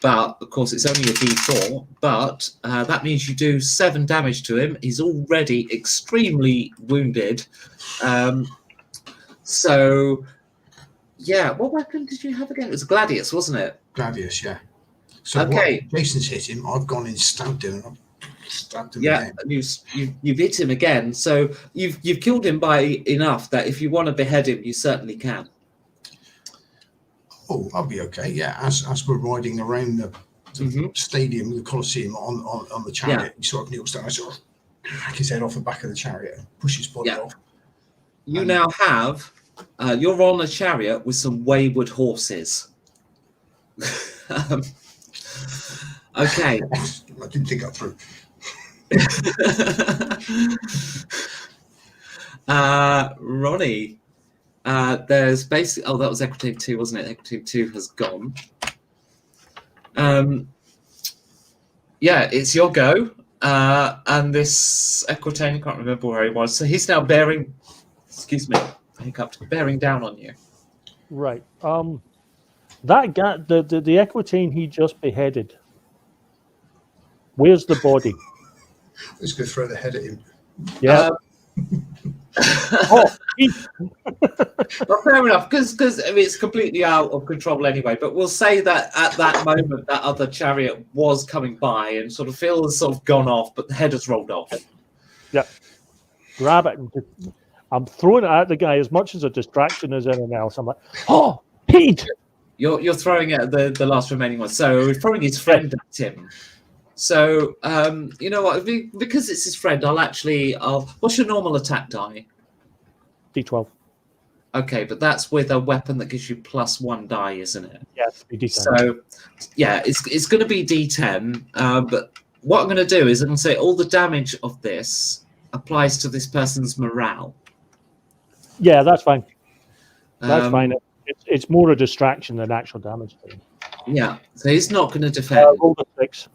But of course, it's only a D4. But that means you do 7 damage to him. He's already extremely wounded. So, yeah. What weapon did you have again? It was Gladiators, wasn't it? Gladius, yeah. So Okay. what, Jason's hit him. I've gone and stabbed him. And I've stabbed him Yeah, again. and you've hit him again. So you've killed him by enough that if you want to behead him, you certainly can. Oh, I'll be okay. Yeah, as we're riding around the stadium, the Colosseum on the chariot, he sort of kneels down. I sort of hack his head off the back of the chariot and push his body off. You now have you're on a chariot with some wayward horses. Okay. I didn't think that through. Ronnie, there's basically that was Equitane 2, wasn't it? Equitane 2 has gone. Yeah, it's your go. And this Equitane, I can't remember where he was. So he's now bearing down on you. Right. That guy, the Equitane he just beheaded. Where's the body? Let's go throw the head at him. Yeah. Well, fair enough, because I mean, it's completely out of control anyway. But we'll say that at that moment, that other chariot was coming by, and sort of Phil has sort of gone off, but the head has rolled off. Yeah. Grab it. I'm throwing it at the guy as much as a distraction as anything else. I'm like, oh, Pete! You're throwing it at the last remaining one. So we're throwing his friend at him. So you know what? Because it's his friend, I'll. What's your normal attack die? D12. Okay, but that's with a weapon that gives you +1 die, isn't it? Yeah, D10. So, yeah, it's going to be D10. But what I'm going to do is I'm going to say all the damage of this applies to this person's morale. Yeah, that's fine. That's fine. Um, It's more a distraction than actual damage to him. Yeah, so he's not going to defend. Roll a 6.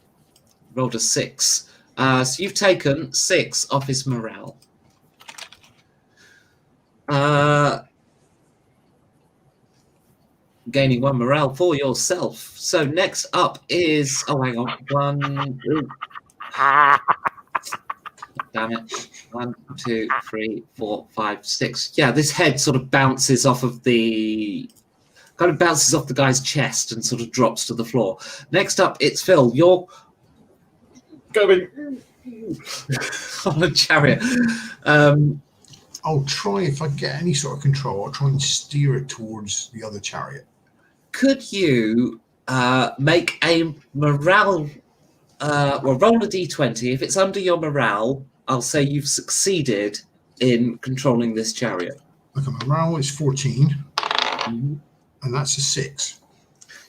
Rolled a 6. So you've taken 6 off his morale. Gaining 1 morale for yourself. So next up is hang on, 1. Ooh. Damn it! 1, 2, 3, 4, 5, 6. Yeah, this head sort of bounces off of the guy's chest and sort of drops to the floor. Next up, it's Phil. You're going on a chariot. I'll try, if I get any sort of control, I'll try and steer it towards the other chariot. Could you make a morale? Well, roll a d20. If it's under your morale, I'll say you've succeeded in controlling this chariot. Okay, my morale is 14, Mm-hmm. and that's a 6.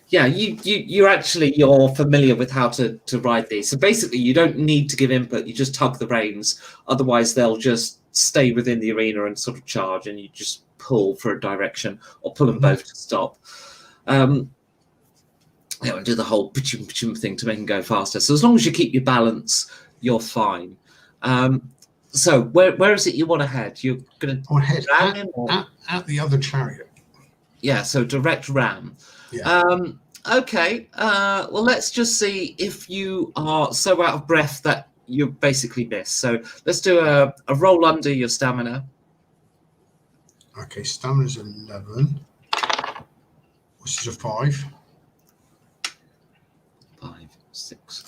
Yeah, you're familiar with how to ride these. So basically, you don't need to give input. You just tug the reins. Otherwise, they'll just stay within the arena and sort of charge, and you just pull for a direction or pull them both to stop. And do the whole pachum thing to make them go faster. So as long as you keep your balance, you're fine. So where is it you want to head? You're going to head ram him? At the other chariot. Yeah, so direct ram. Yeah. Okay. Well, let's just see if you are so out of breath that you basically miss. So let's do a roll under your stamina. Okay, stamina's 11, which is a 5. 5, 6.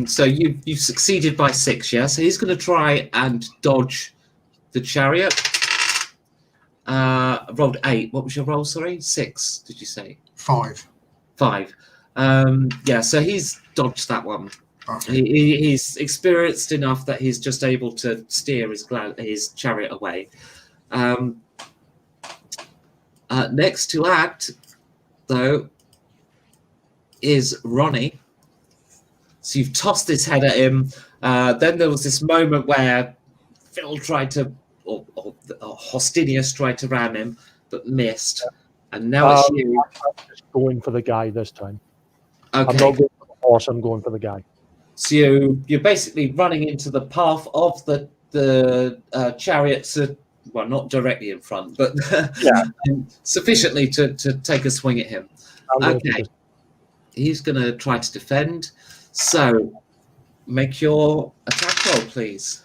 So you've succeeded by 6, yeah? So he's going to try and dodge the chariot. Rolled 8. What was your roll, sorry? 6, did you say? 5. 5. Yeah, so he's dodged that one. Okay. He's experienced enough that he's just able to steer his chariot away. Next to act, though, is Ronnie. So you've tossed this head at him. Then there was this moment where Phil tried to, or Hostinius tried to ram him, but missed. And now it's you. I'm just going for the guy this time. Okay. I'm not going for the horse, I'm going for the guy. So you're basically running into the path of the chariots. Well, not directly in front, but Yeah. sufficiently to take a swing at him. Okay. He's going to try to defend. So make your attack roll, please.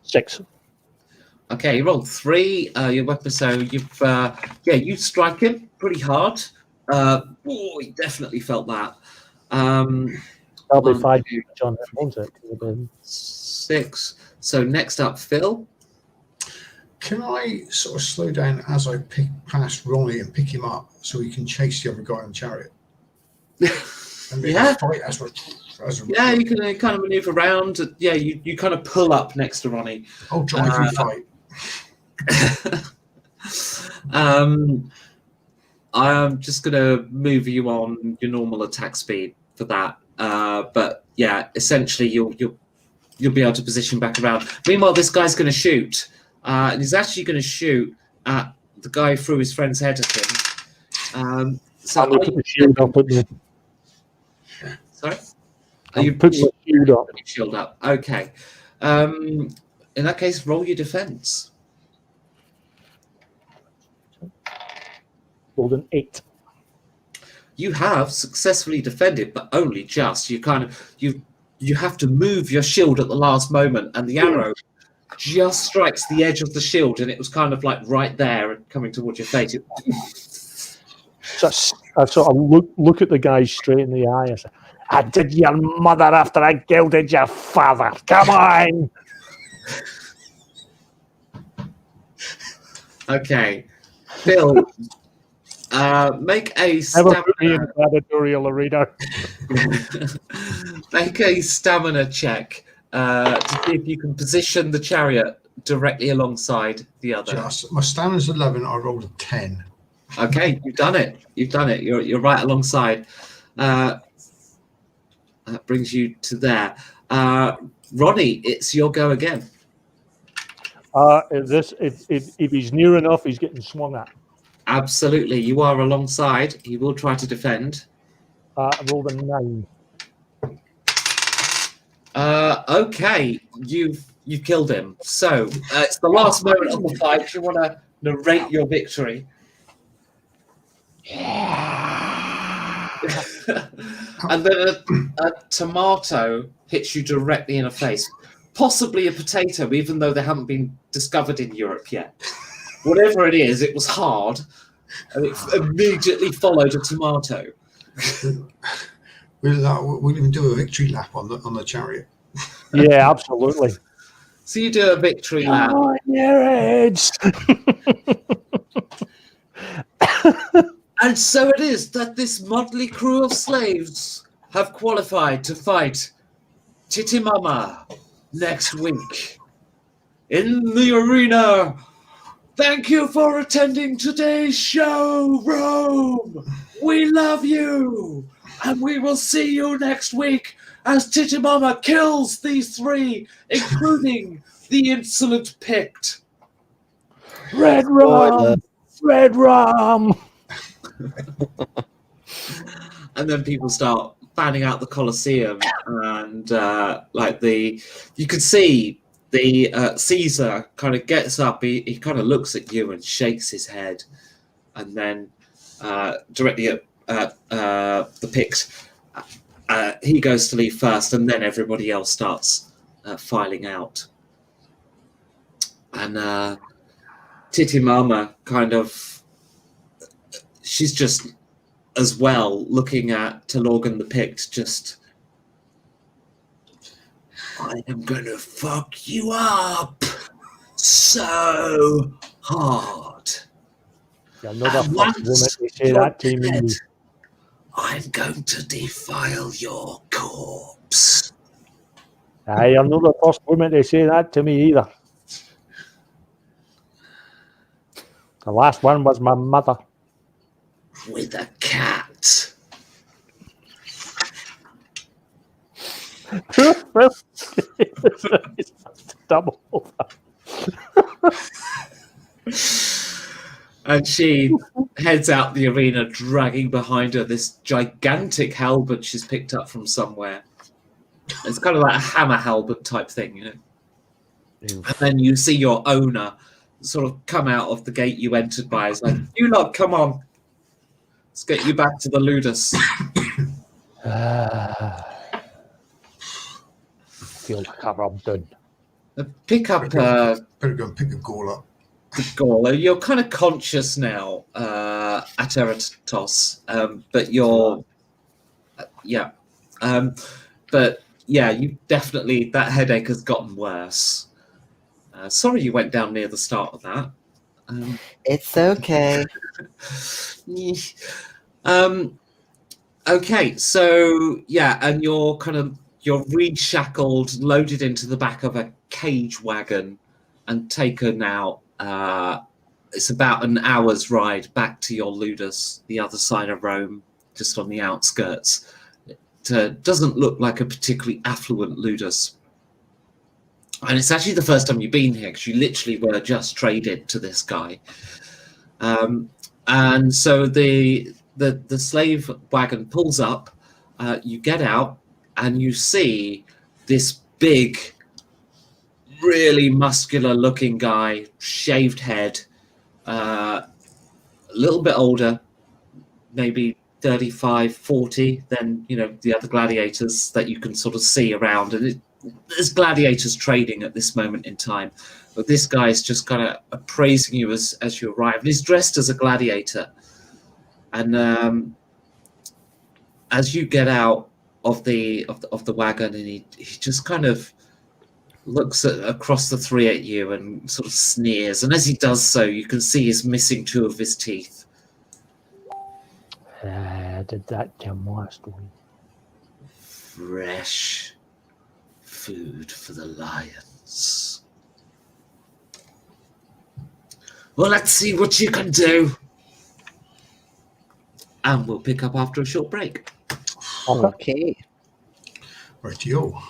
6. Okay, you rolled 3. Your weapon, so you've you strike him pretty hard. He definitely felt that. That'll be 5 on him, won't it? 6. So next up, Phil. Can I sort of slow down as I pick past Ronnie and pick him up so he can chase the other guy on the chariot? And Yeah. fight Yeah, you can kind of maneuver around. Yeah, you kind of pull up next to Ronnie. I'll drive you fight. I'm just going to move you on your normal attack speed for that. But yeah, essentially you'll be able to position back around. Meanwhile, this guy's going to shoot, and he's actually going to shoot at the guy who threw his friend's head at him. So I'm going to put the shield up at the... Sorry? Are you putting the shield up? Shield up. Okay. In that case, roll your defense. Rolled an 8. You have successfully defended, but only just. You have to move your shield at the last moment, and the arrow just strikes the edge of the shield, and it was kind of like right there and coming towards your face. So I sort of look at the guy straight in the eye and say, I did your mother after I gelded your father. Come on! Okay. Phil, make a Never put me in stamina. a gladiatorial arena. Make a stamina check to see if you can position the chariot directly alongside the other. My stamina's 11. I rolled a 10. Okay, you've done it. You've done it. You're right alongside. That brings you to there. Ronnie, it's your go again. If he's near enough, he's getting swung at. Absolutely, you are alongside. He will try to defend. I rolled a 9. Okay, you've killed him. So it's the last moment of the fight. Do you want to narrate your victory? And then a tomato hits you directly in the face. Possibly a potato, even though they haven't been discovered in Europe yet. Whatever it is, it was hard, and it immediately followed a tomato. We'll even do a victory lap on the chariot. Yeah, absolutely. So you do a victory lap. On your heads. And so it is that this motley crew of slaves have qualified to fight Titimama next week in the arena. Thank you for attending today's show, Rome. We love you. And we will see you next week as Titimama kills these three, including the insolent Pict. Red rum. Red rum. And then people start fanning out the Colosseum, and you can see the Caesar kind of gets up. He kind of looks at you and shakes his head, and then directly at the Pict, he goes to leave first, and then everybody else starts filing out. And Titimama kind of, she's just as well looking at Talorgan the Pict, just, I am gonna fuck you up so hard. Another woman to say that to me. I'm going to defile your corpse. Aye, I'm not the first woman to say that to me either. The last one was my mother. With a cat. Double. And she heads out the arena, dragging behind her this gigantic halberd she's picked up from somewhere. It's kind of like a hammer halberd type thing, you know. And then you see your owner sort of come out of the gate you entered by. It's like, you lot, come on. Let's get you back to the Ludus. Feel like I've rubbed done. Pick up Better go and pick the gall up. the goal. You're kind of conscious now at Eretos, but you're, but yeah, you definitely, that headache has gotten worse. Sorry you went down near the start of that. It's okay. Okay, so yeah, and you're reshackled, loaded into the back of a cage wagon, and taken out. It's about an hour's ride back to your Ludus, the other side of Rome, just on the outskirts. It doesn't look like a particularly affluent Ludus. And it's actually the first time you've been here, because you literally were just traded to this guy. And so the slave wagon pulls up, you get out, and you see this big, really muscular looking guy, shaved head, a little bit older, maybe 35, 40 than, the other gladiators that you can sort of see around. And there's gladiators trading at this moment in time. But this guy is just kind of appraising you as you arrive. And he's dressed as a gladiator. And as you get out of the wagon, and he just kind of looks across the three at you and sort of sneers. And as he does so, you can see he's missing two of his teeth. I did that to him last week. Fresh food for the lions. Well, let's see what you can do. And we'll pick up after a short break. Okay. Rightio.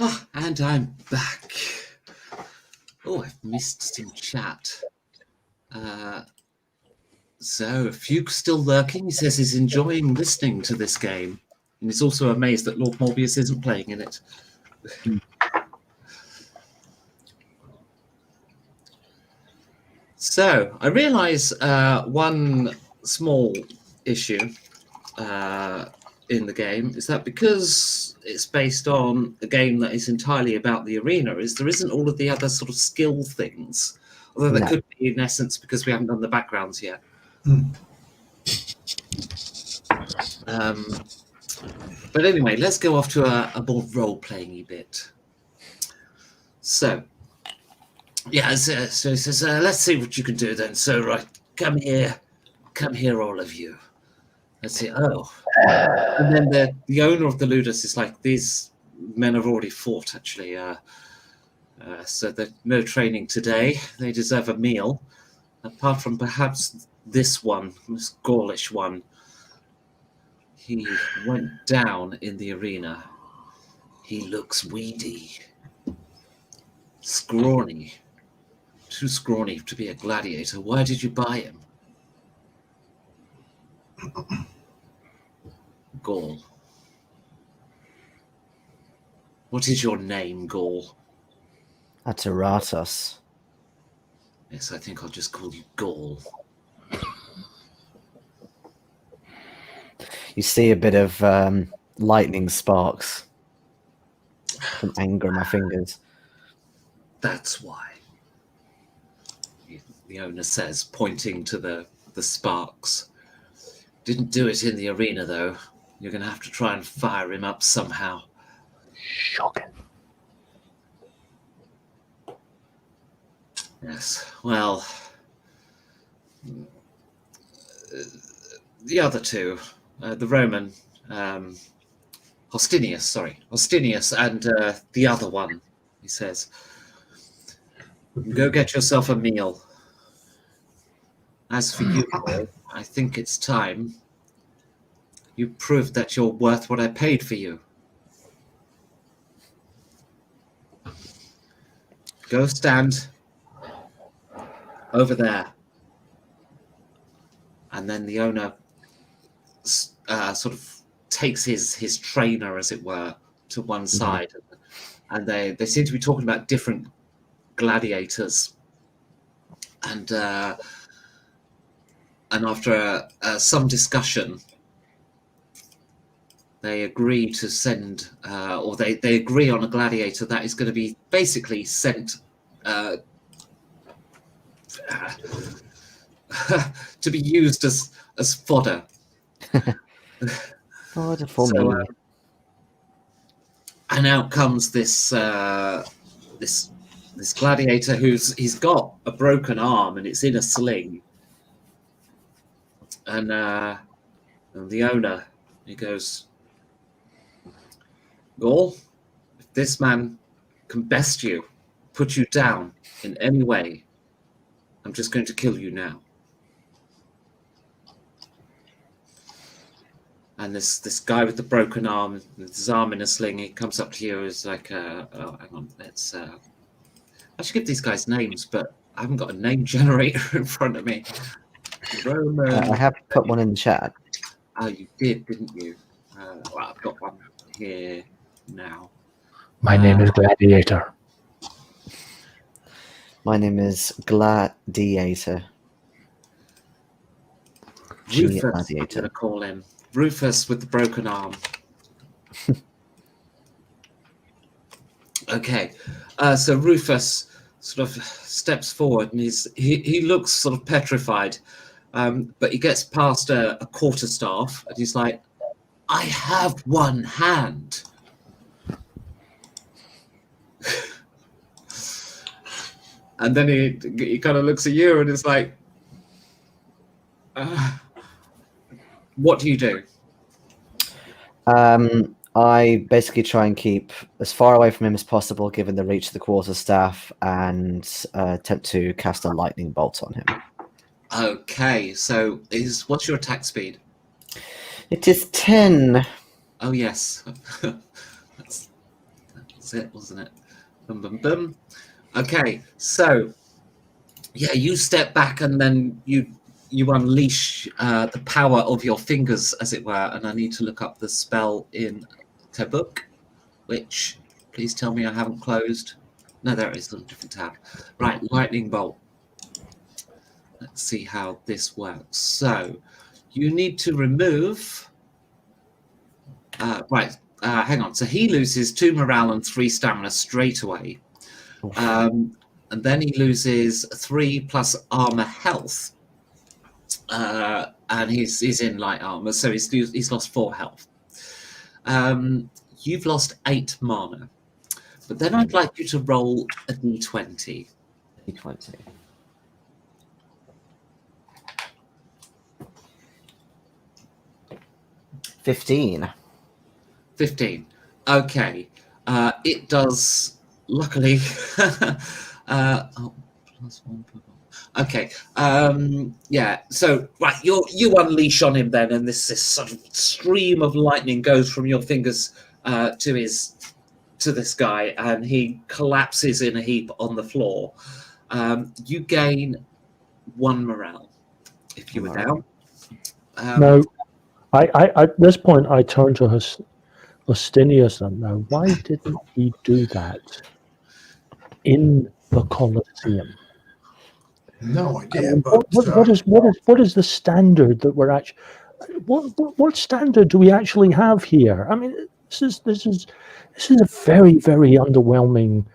Ah, and I'm back. Oh, I've missed some chat. So, Fuke's still lurking. He says he's enjoying listening to this game. And he's also amazed that Lord Morbius isn't playing in it. So, I realise one small issue in the game is that because it's based on a game that is entirely about the arena, there isn't all of the other sort of skill things. Although there could be in essence because we haven't done the backgrounds yet. But anyway, let's go off to a more role-playing-y bit. So, yeah, so he says, let's see what you can do then. So, right, come here, all of you. Let's see. Oh, and then the owner of the Ludus is like, these men have already fought, actually. So there's no training today. They deserve a meal. Apart from perhaps this one, this Gaulish one. He went down in the arena. He looks weedy. Scrawny. Too scrawny to be a gladiator. Why did you buy him? Gaul. What is your name, Gaul? Ateratos. Yes, I think I'll just call you Gaul. You see a bit of lightning sparks from anger in my fingers. That's why. The owner says, pointing to the sparks. Didn't do it in the arena, though. You're going to have to try and fire him up somehow. Shocking. Yes, well... the other two, the Roman, Hostinius and the other one, he says, go get yourself a meal. As for you, I think it's time you proved that you're worth what I paid for you. Go stand over there. And then the owner sort of takes his trainer, as it were, to one side. And they seem to be talking about different gladiators. And after some discussion, they agree to send, or they agree on a gladiator that is going to be basically sent to be used as fodder. Fodder for me. And out comes this gladiator he's got a broken arm and it's in a sling. And the owner, he goes, Gaul, if this man can best you, put you down in any way, I'm just going to kill you now. And this guy with the broken arm, with his arm in a sling, he comes up to you. Is like, oh, hang on, let's. I should give these guys names, but I haven't got a name generator in front of me. Roman. I have put one in the chat. Oh, you did, didn't you? Well, I've got one here now. My name is Gladiator. My name is Gladiator. Rufus, I'm Gladiator. going to call him. Rufus with the broken arm. Okay, so Rufus sort of steps forward and he looks sort of petrified, but he gets past a quarterstaff and he's like, I have one hand. And then he kind of looks at you and is like, what do you do? I basically try and keep as far away from him as possible, given the reach of the quarterstaff, and attempt to cast a lightning bolt on him. Okay, so what's your attack speed? It is 10. Oh yes, that's was it, wasn't it? Boom, boom, boom. Okay, so yeah, you step back and then you unleash the power of your fingers, as it were. And I need to look up the spell in Tebuk, which please tell me I haven't closed. No, there it is, a different tab. Right, lightning bolt. Let's see how this works. So you need to remove. Hang on. So he loses 2 morale and 3 stamina straight away. And then he loses 3 plus armor health. And he's in light armor, so he's lost 4 health. You've lost 8 mana. But then I'd like you to roll a d20. D20. $15. 15. Okay. It does, luckily. Plus 1. Okay. Yeah. So, right, you unleash on him then, and this sort of stream of lightning goes from your fingers to this guy, and he collapses in a heap on the floor. You gain 1 morale if you were down. No, I at this point I turn to Hostinius and now, why didn't he do that in the Colosseum? No idea, but what is the standard that we're actually? What standard do we actually have here? I mean, this is a very, very underwhelming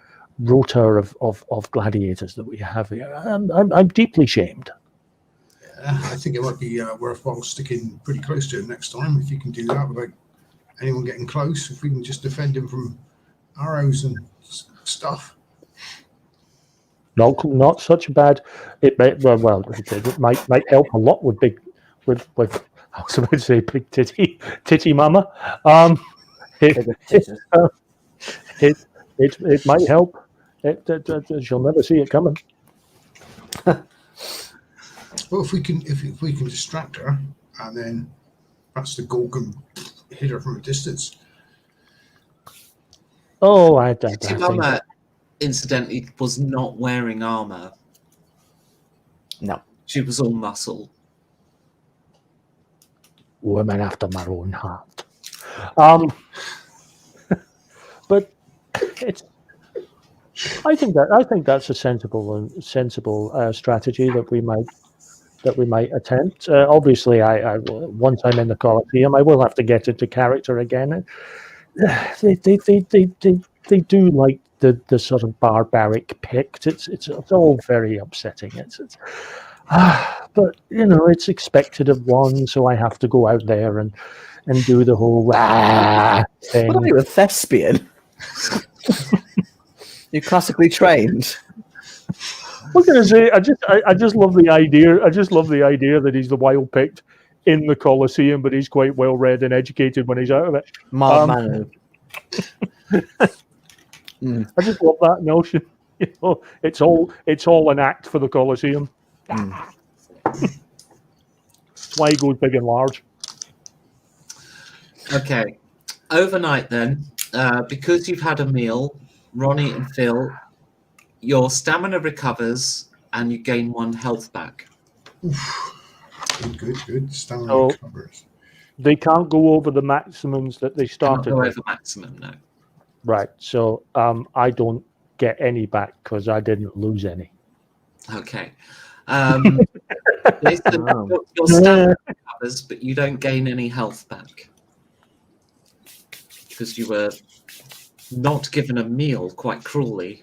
rota of gladiators that we have here. I'm deeply shamed. I think it might be worthwhile sticking pretty close to him next time if you can do that without anyone getting close. If we can just defend him from arrows and stuff. Not such a bad. It may it might help a lot with I was about to say big titty mama. It might help. You'll never see it coming. Well, if we can distract her, and then perhaps the goal can hit her from a distance. Oh, I Mama, incidentally, was not wearing armor. No. She was all muscle. Woman after my own heart. But it's. I think that's a sensible strategy that we might attempt. Obviously, I once I'm in the Colosseum, I will have to get into character again. They do like the sort of barbaric pict. It's all very upsetting. But it's expected of one, so I have to go out there and do the whole thing. What are you, a thespian? You're classically trained. What can I say? I just love the idea. I just love the idea that he's the wild picked in the Colosseum, but he's quite well read and educated when he's out of it. Mild mannered. I just love that notion. It's all an act for the Colosseum. That's why he goes big and large. Okay. Overnight then, because you've had a meal, Ronnie and Phil, your stamina recovers and you gain 1 health back. Good. Stamina recovers. They can't go over the maximums that they started Can't go with. over maximum, no. Right. So I don't get any back because I didn't lose any. Okay. Listen, your stamina recovers, but you don't gain any health back because you were not given a meal, quite cruelly.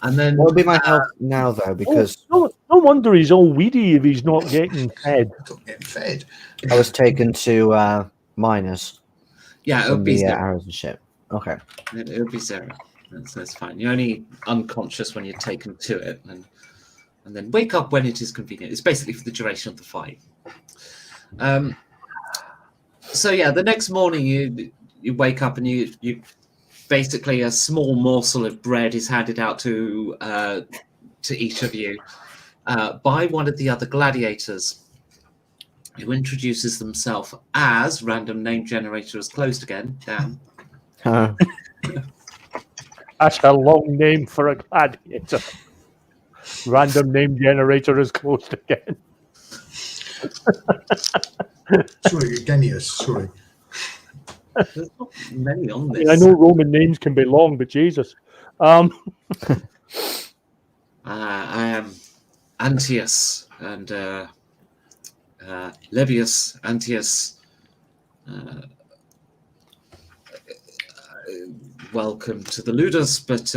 And then What would be my health now, though? Because no wonder he's all weedy if he's not getting fed. Not getting fed. I was taken to minors. Yeah, it would be zero. Arrows and shit. Okay. It would be 0. That's fine. You're only unconscious when you're taken to it, and then wake up when it is convenient. It's basically for the duration of the fight. So yeah, the next morning you wake up and you basically a small morsel of bread is handed out to each of you by one of the other gladiators. who introduces themselves as random name generator is closed again. Dan. That's a long name for a gladiator. Random name generator is closed again. Surely, Genius, surely. There's not many on I this. mean, I know Roman names can be long, but Jesus. I am Antius and Levius Antius. Welcome to the Ludus, but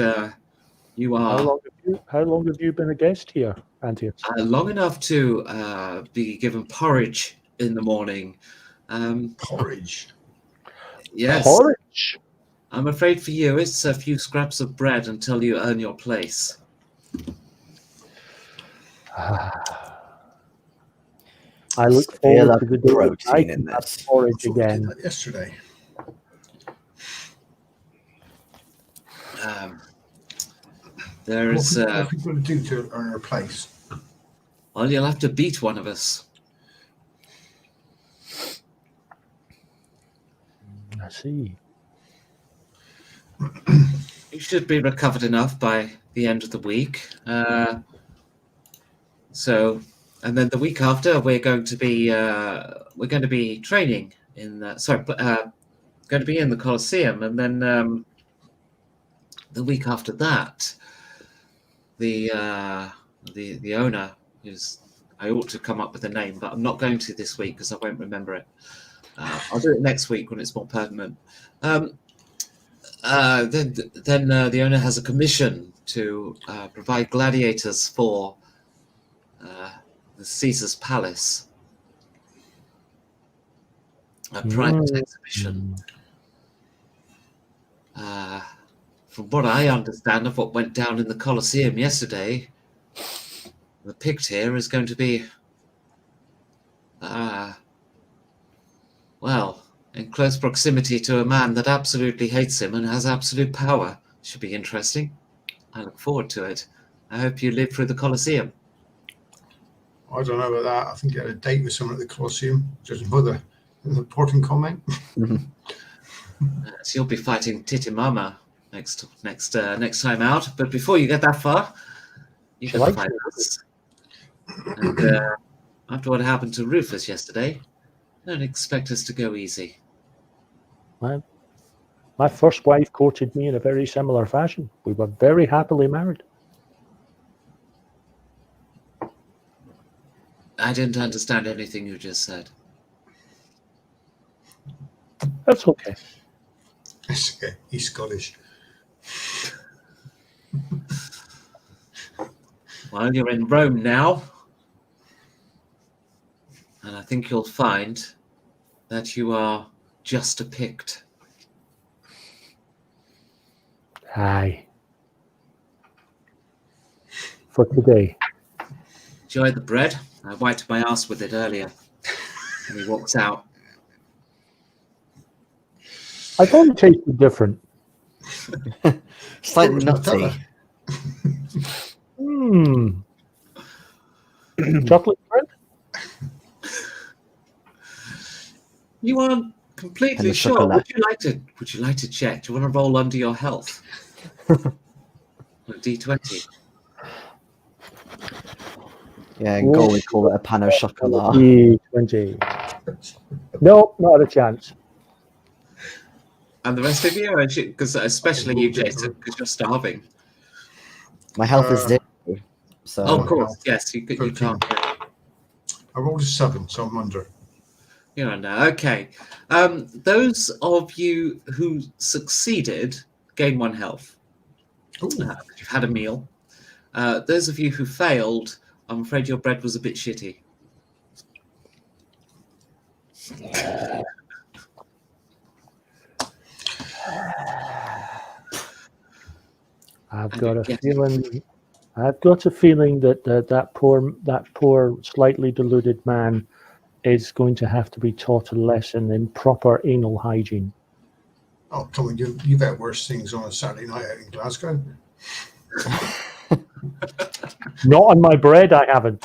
you are How long have you been a guest here, Antius? long enough to be given porridge in the morning. Porridge. Yes, Porridge. I'm afraid for you, it's a few scraps of bread until you earn your place. I look Feel forward like to the day when I protein in can have this. porridge That's what we did again. that yesterday. There's, What are people going to do to earn their place? well, you'll have to beat one of us. I see. You should be recovered enough by the end of the week. So, and then the week after, we're going to be training in going to be in the Colosseum, and then the week after that, the owner, who's, I ought to come up with a name, but I'm not going to this week because I won't remember it. I'll do it next week when it's more pertinent. Then the owner has a commission to provide gladiators for the Caesar's Palace, a private exhibition. From what I understand of what went down in the Colosseum yesterday, the picked here is going to be, well, in close proximity to a man that absolutely hates him and has absolute power. Should be interesting. I look forward to it. I hope you live through the Colosseum. I don't know about that. I think you had a date with someone at the Colosseum, judging by the important comment. So you'll be fighting Titimama next time out. But before you get that far, you got to fight us. And after what happened to Rufus yesterday, don't expect us to go easy. My first wife courted me in a very similar fashion. We were very happily married. I didn't understand anything you just said. That's okay. It's okay. He's Scottish. Well, you're in Rome now, and I think you'll find that you are just a Pict. Aye. For today. Enjoy the bread. I wiped my ass with it earlier. And he walks out. I thought it tasted different. Slightly nutty. Chocolate bread? You aren't completely sure. chocolate. Would you like to check? Do you want to roll under your health? A D20. Yeah, in goal we call it a pan au chocolat. D20. No, not a chance. And the rest of you, because especially you, Jason, because you're starving. My health is 0. So Oh, of course, yes, you can't. I rolled a 7, so I'm under. You're under. Okay. Those of you who succeeded gain 1 health. You've had a meal. Those of you who failed, I'm afraid your bread was a bit shitty. I've got a feeling that that poor, slightly deluded man is going to have to be taught a lesson in proper anal hygiene. Oh, come on, you've had worse things on a Saturday night out in Glasgow. Not on my bread, I haven't.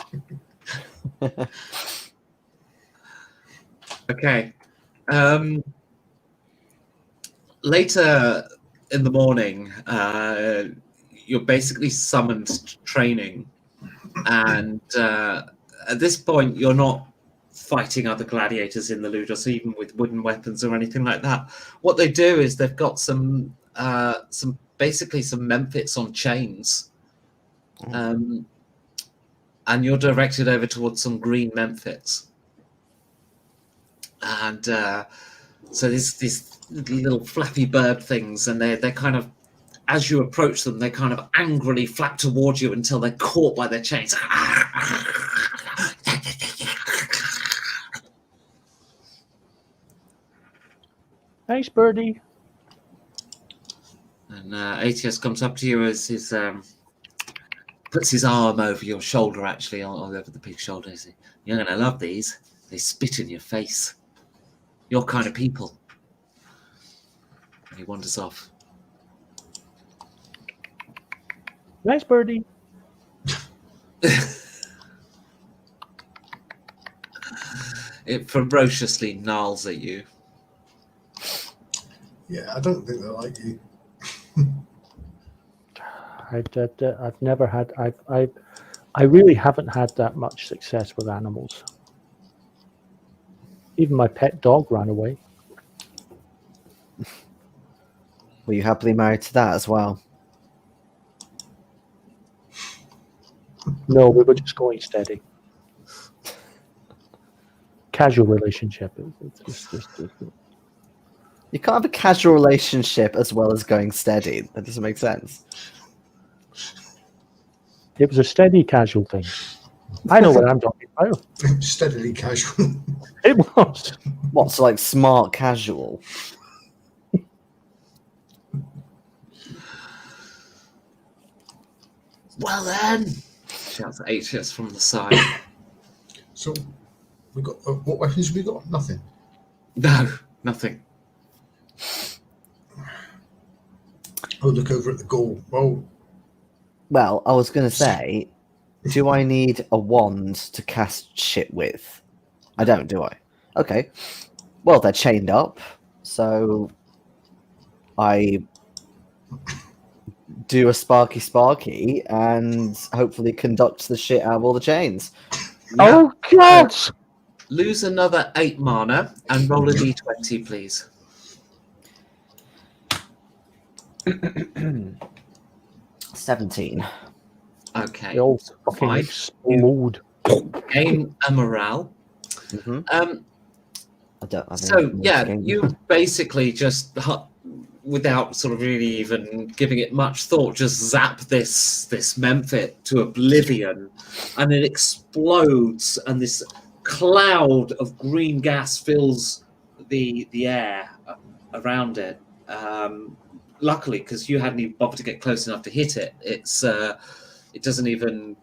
Okay. Later in the morning, you're basically summoned to training, and at this point, you're not fighting other gladiators in the Ludus, even with wooden weapons or anything like that. What they do is they've got some basically some memphits on chains, and you're directed over towards some green memphits, and so these little flappy bird things, and they're kind of, as you approach them, they kind of angrily flap towards you until they're caught by their chains. Thanks, Birdie. And ATS comes up to you as his puts his arm over your shoulder, actually, over the pig's shoulder. He says, "You're gonna love these. They spit in your face. Your kind of people." And he wanders off. Thanks, Birdie. It ferociously gnarls at you. Yeah, I don't think they like you. I've never had. I really haven't had that much success with animals. Even my pet dog ran away. Were you happily married to that as well? No, we were just going steady. Casual relationship. It's just You can't have a casual relationship as well as going steady. That doesn't make sense. it was a steady casual thing. I know what I'm talking about. Steadily casual. It was. What's like smart casual? Well then, shouts HS from the side. So we got what weapons have we got? Nothing. No, nothing. Oh, look over at the goal. Well, I was going to say, do I need a wand to cast shit with? I don't, do I? Okay. Well, they're chained up, so I do a sparky and hopefully conduct the shit out of all the chains. Oh God! Lose another 8 mana and roll a d20, please. 17. Okay. They all fucking Fine. explode. Gain a morale. Mm-hmm. Um, I don't have so anything yeah, to gain. you basically just, without sort of really even giving it much thought, just zap this memphit to oblivion, and it explodes, and this cloud of green gas fills the air around it. Luckily, because you hadn't even bothered to get close enough to hit it, it doesn't even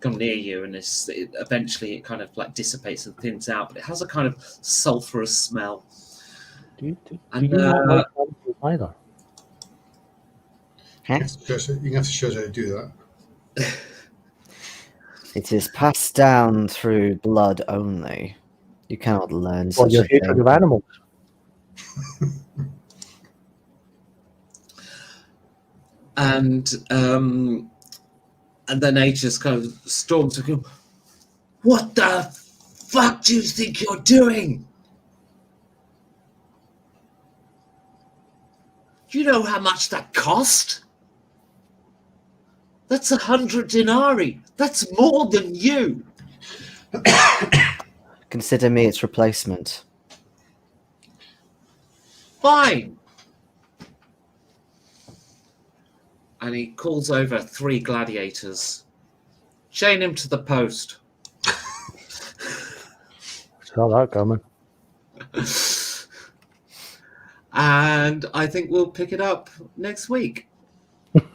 come near you, and eventually it kind of like dissipates and thins out, but it has a kind of sulfurous smell. Do you And, not like animals either? Huh? You can have to show us how to do that. It is passed down through blood only. You cannot learn Well, such your a hatred thing. of animals. And then H just kind of storms to him. What the fuck do you think you're doing? Do you know how much that cost? That's 100 denarii. That's more than you. Consider me its replacement. Fine. And he calls over 3 gladiators. Chain him to the post. Saw that coming. And I think we'll pick it up next week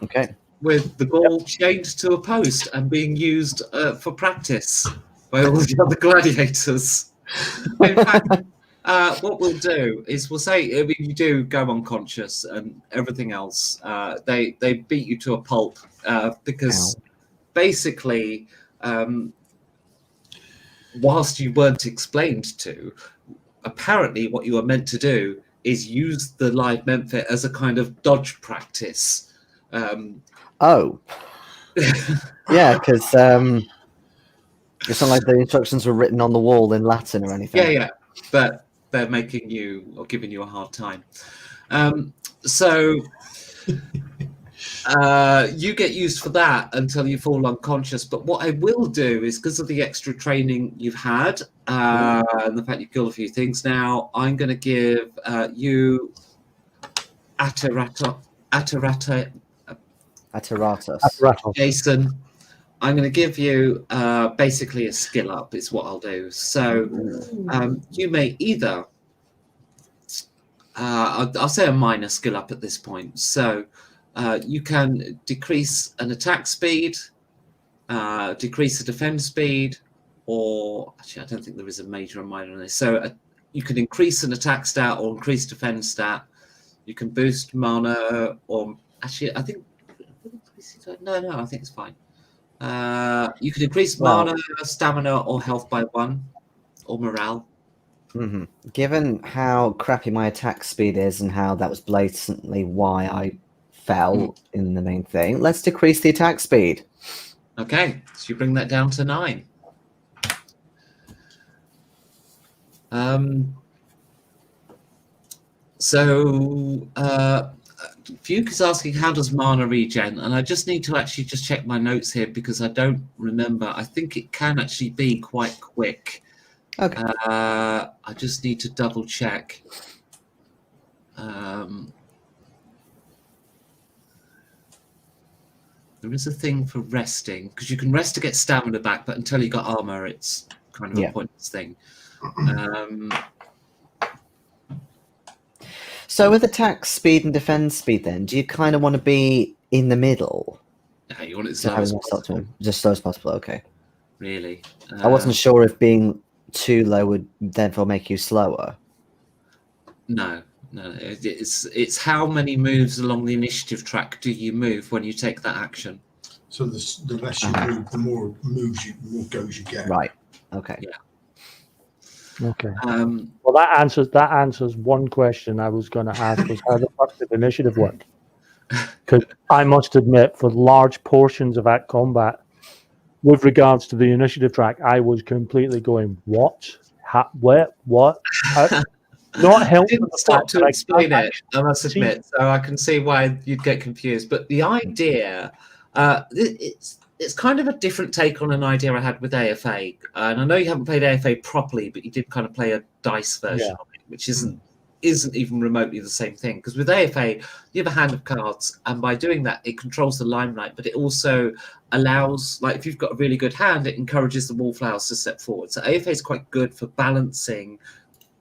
Okay. with the ball chained to a post and being used for practice by all the other gladiators. In fact, what we'll do is we'll say if you do go unconscious and everything else, they beat you to a pulp because basically, whilst you weren't explained to, apparently what you are meant to do is use the live Memphit as a kind of dodge practice. Oh, yeah, because it's not like the instructions were written on the wall in Latin or anything. yeah, but they're making you or giving you a hard time. So you get used for that until you fall unconscious. But what I will do is, because of the extra training you've had and the fact you killed a few things now, I'm going to give you Ateratus. Jason, I'm going to give you basically a skill up is what I'll do. So you may either, I'll say a minor skill up at this point. So you can decrease an attack speed, decrease the defense speed, or actually I don't think there is a major or minor on this. So you can increase an attack stat or increase defense stat. You can boost mana, or actually I think no, I think it's fine. You can increase mana, stamina, or health by 1, or morale. Mm-hmm. Given how crappy my attack speed is and how that was blatantly why I fell in the main thing, let's decrease the attack speed. Okay, so you bring that down to 9. So Fuke is asking, how does mana regen? And I just need to actually just check my notes here because I don't remember. I think it can actually be quite quick. Okay. I just need to double check. There is a thing for resting, because you can rest to get stamina back, but until you got armor, it's kind of a pointless thing. So with attack speed and defense speed, then, do you kind of want to be in the middle? Yeah, you want it as low as possible. Just slow as possible, okay. Really? I wasn't sure if being too low would therefore make you slower. No. It's how many moves along the initiative track do you move when you take that action? So the less you move, the more more goes you get. Right. Okay. Yeah. Okay. Well, that answers one question I was going to ask, was how the fuck did initiative work? Because I must admit, for large portions of that combat, with regards to the initiative track, I was completely going, what? Where? What? Not helpful. I didn't stop to explain it, I must admit, so I can see why you'd get confused. But the idea, it's kind of a different take on an idea I had with AFA. And I know you haven't played AFA properly, but you did kind of play a dice version of it, which isn't even remotely the same thing. Because with AFA, you have a hand of cards, and by doing that, it controls the limelight, but it also allows, like, if you've got a really good hand, it encourages the wallflowers to step forward. So AFA is quite good for balancing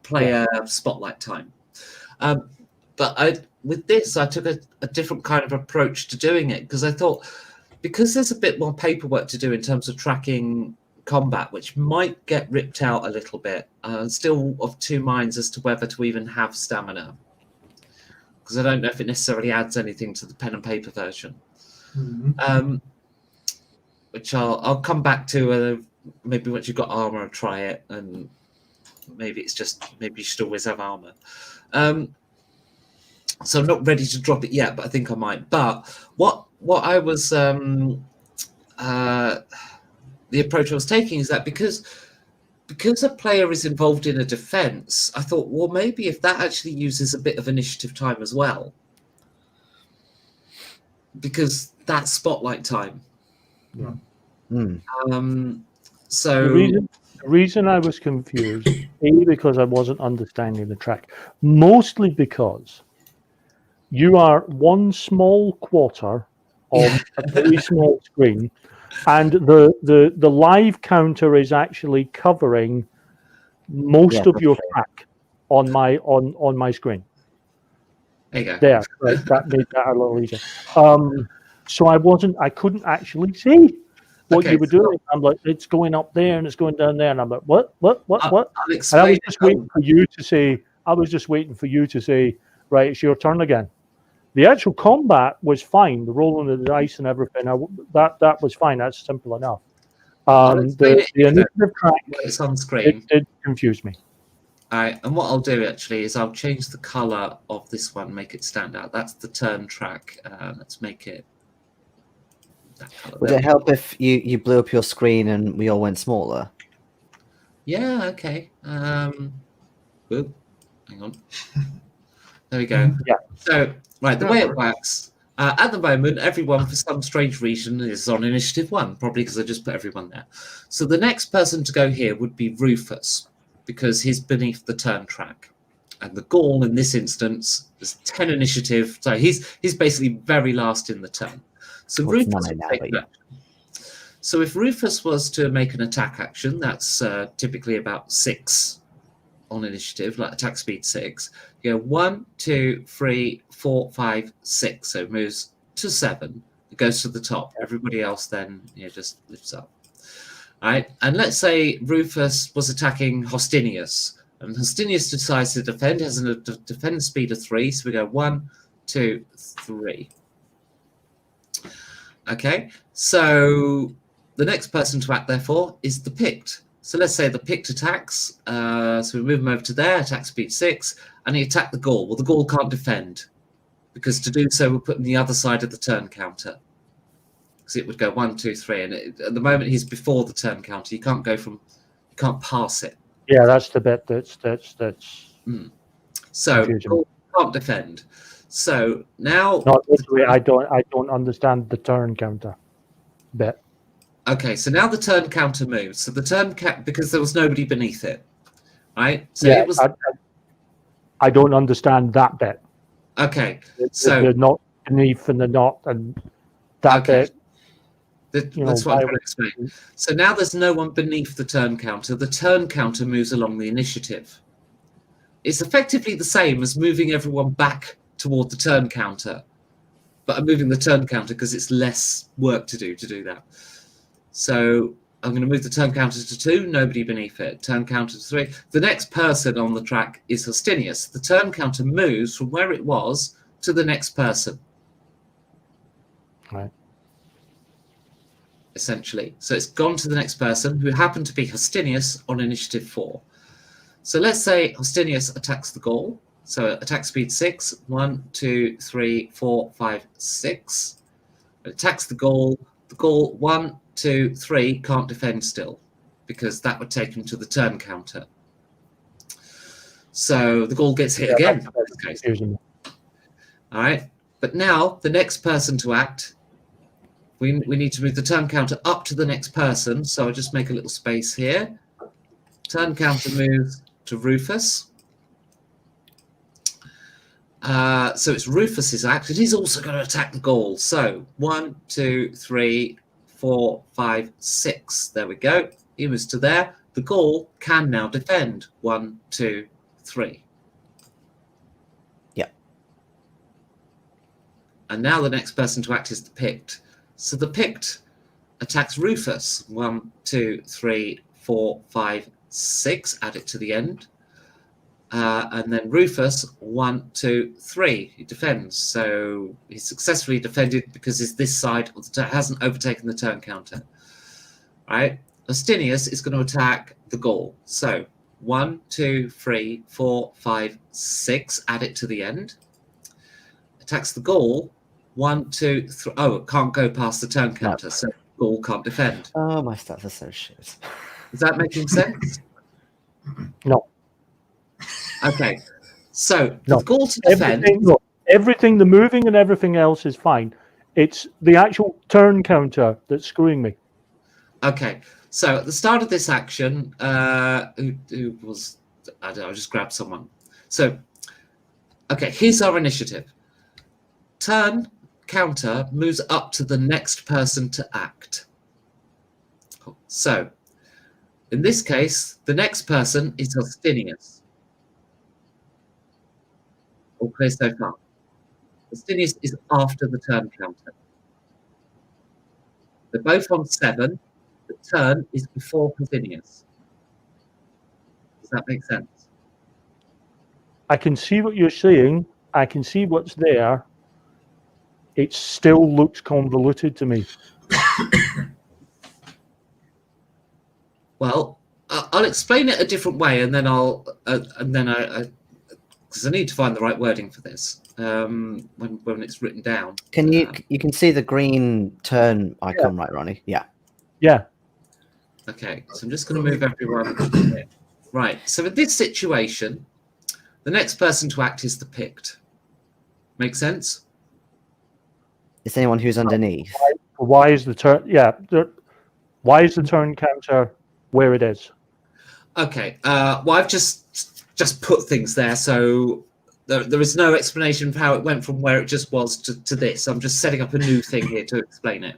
player spotlight time. But with this, I took a different kind of approach to doing it, because I thought, because there's a bit more paperwork to do in terms of tracking combat, which might get ripped out a little bit, still of two minds as to whether to even have stamina, because I don't know if it necessarily adds anything to the pen and paper version. Which I'll come back to maybe once you've got armor and try it, and maybe you should always have armor. So I'm not ready to drop it yet, but I think I might. But what I was the approach I was taking is that because a player is involved in a defense, I thought, well, maybe if that actually uses a bit of initiative time as well, because that's spotlight time. So the reason I was confused, because I wasn't understanding the track, mostly because you are one small quarter of a very small screen, and the live counter is actually covering most of your track on my screen. There you go. There, right, that made that a little easier. So I couldn't actually see what you were doing. I'm like, it's going up there and it's going down there, and I'm like, what? And I was just waiting for you to say. Right, it's your turn again. The actual combat was fine. The rolling of the dice and everything, that was fine. That's simple enough. The initiative track, it's on screen. It confused me. All right, and what I'll do actually is I'll change the color of this one, make it stand out. That's the turn track. Let's make it that color. Would it help if you blew up your screen and we all went smaller? Yeah, okay. Whoop, hang on. There we go. Yeah. So, right, the way it works, at the moment, everyone, for some strange reason, is on initiative 1, probably because I just put everyone there. So the next person to go here would be Rufus, because he's beneath the turn track. And the Gaul, in this instance, is 10 initiative, so he's basically very last in the turn. So Well, it's Rufus 9 now, would but take yeah. that. So if Rufus was to make an attack action, that's typically about 6 on initiative, like attack speed 6. You go 1, 2, 3, 4, 5, 6. So it moves to 7. It goes to the top. Everybody else then just lifts up. All right. And let's say Rufus was attacking Hostinius. And Hostinius decides to defend, has a defense speed of 3. So we go 1, 2, 3. Okay. So the next person to act, therefore, is the Pict. So let's say the Pict attacks. So we move him over to there, attack speed 6, and he attacked the Gaul. Well, the Gaul can't defend, because to do so, we're putting the other side of the turn counter. Because it would go 1, 2, 3, and at the moment he's before the turn counter. You can't pass it. Yeah, that's the bit that's So confusing. Gaul can't defend. So now, Not this way. I don't understand the turn counter bit. okay, so now the turn counter moves. So the turn because there was nobody beneath it, right? So Yeah, it was I don't understand that bit. okay. So They're not beneath and they're not, and that okay. bit. That's what I'm trying to explain. So now there's no one beneath the turn counter. The turn counter moves along the initiative. It's effectively the same as moving everyone back toward the turn counter, but I'm moving the turn counter because it's less work to do that. So I'm going to move the turn counter to 2, nobody beneath it. Turn counter to 3. The next person on the track is Hostinius. The turn counter moves from where it was to the next person. Right. Essentially. So it's gone to the next person, who happened to be Hostinius on initiative 4. So let's say Hostinius attacks the Gaul. So attack speed 6. 1, 2, 3, 4, 5, 6. It attacks the Gaul. The Gaul 1, 2, 3 can't defend still, because that would take him to the turn counter. So the Gaul gets hit again. In this case. All right. But now the next person to act, we need to move the turn counter up to the next person. So I'll just make a little space here. Turn counter moves to Rufus. So it's Rufus's act, and he's also going to attack the Gaul. So 1, 2, 3, 4, 5, 6. There we go. He moves to there. The Gaul can now defend. 1, 2, 3. Yeah. And now the next person to act is the Pict. So the Pict attacks Rufus. 1, 2, 3, 4, 5, 6. Add it to the end. And then Rufus, 1, 2, 3. He defends. So he's successfully defended because he's this side of the hasn't overtaken the turn counter. All right. Hostinius is going to attack the Gaul. So 1, 2, 3, 4, 5, 6. Add it to the end. Attacks the Gaul. 1, 2, 3. Oh, it can't go past the turn counter, No. so Gaul can't defend. Oh, my stats are so shit. Is that making sense? No. Okay. So No. the Gaul to defend. Everything, the moving and everything else is fine. It's the actual turn counter that's screwing me. Okay. So at the start of this action, who was, I don't know, I'll just grab someone. So, okay, here's our initiative. Turn counter moves up to the next person to act. So, in this case, the next person is Hostinius. All clear so far. Hostinius is after the turn counter. They're both on 7. The turn is before Hostinius. Does that make sense? I can see what you're saying. I can see what's there. It still looks convoluted to me. Well, I'll explain it a different way, and then because I need to find the right wording for this when it's written down. Can you can see the green turn icon, right, Ronnie? Yeah. Yeah. Okay, so I'm just going to move everyone here. Right, so in this situation, the next person to act is the picked. Make sense? It's anyone who's underneath. Why is the turn? Yeah. Why is the turn counter where it is? Okay. Well, I've just put things there, so there is no explanation of how it went from where it just was to this. I'm just setting up a new thing here to explain it.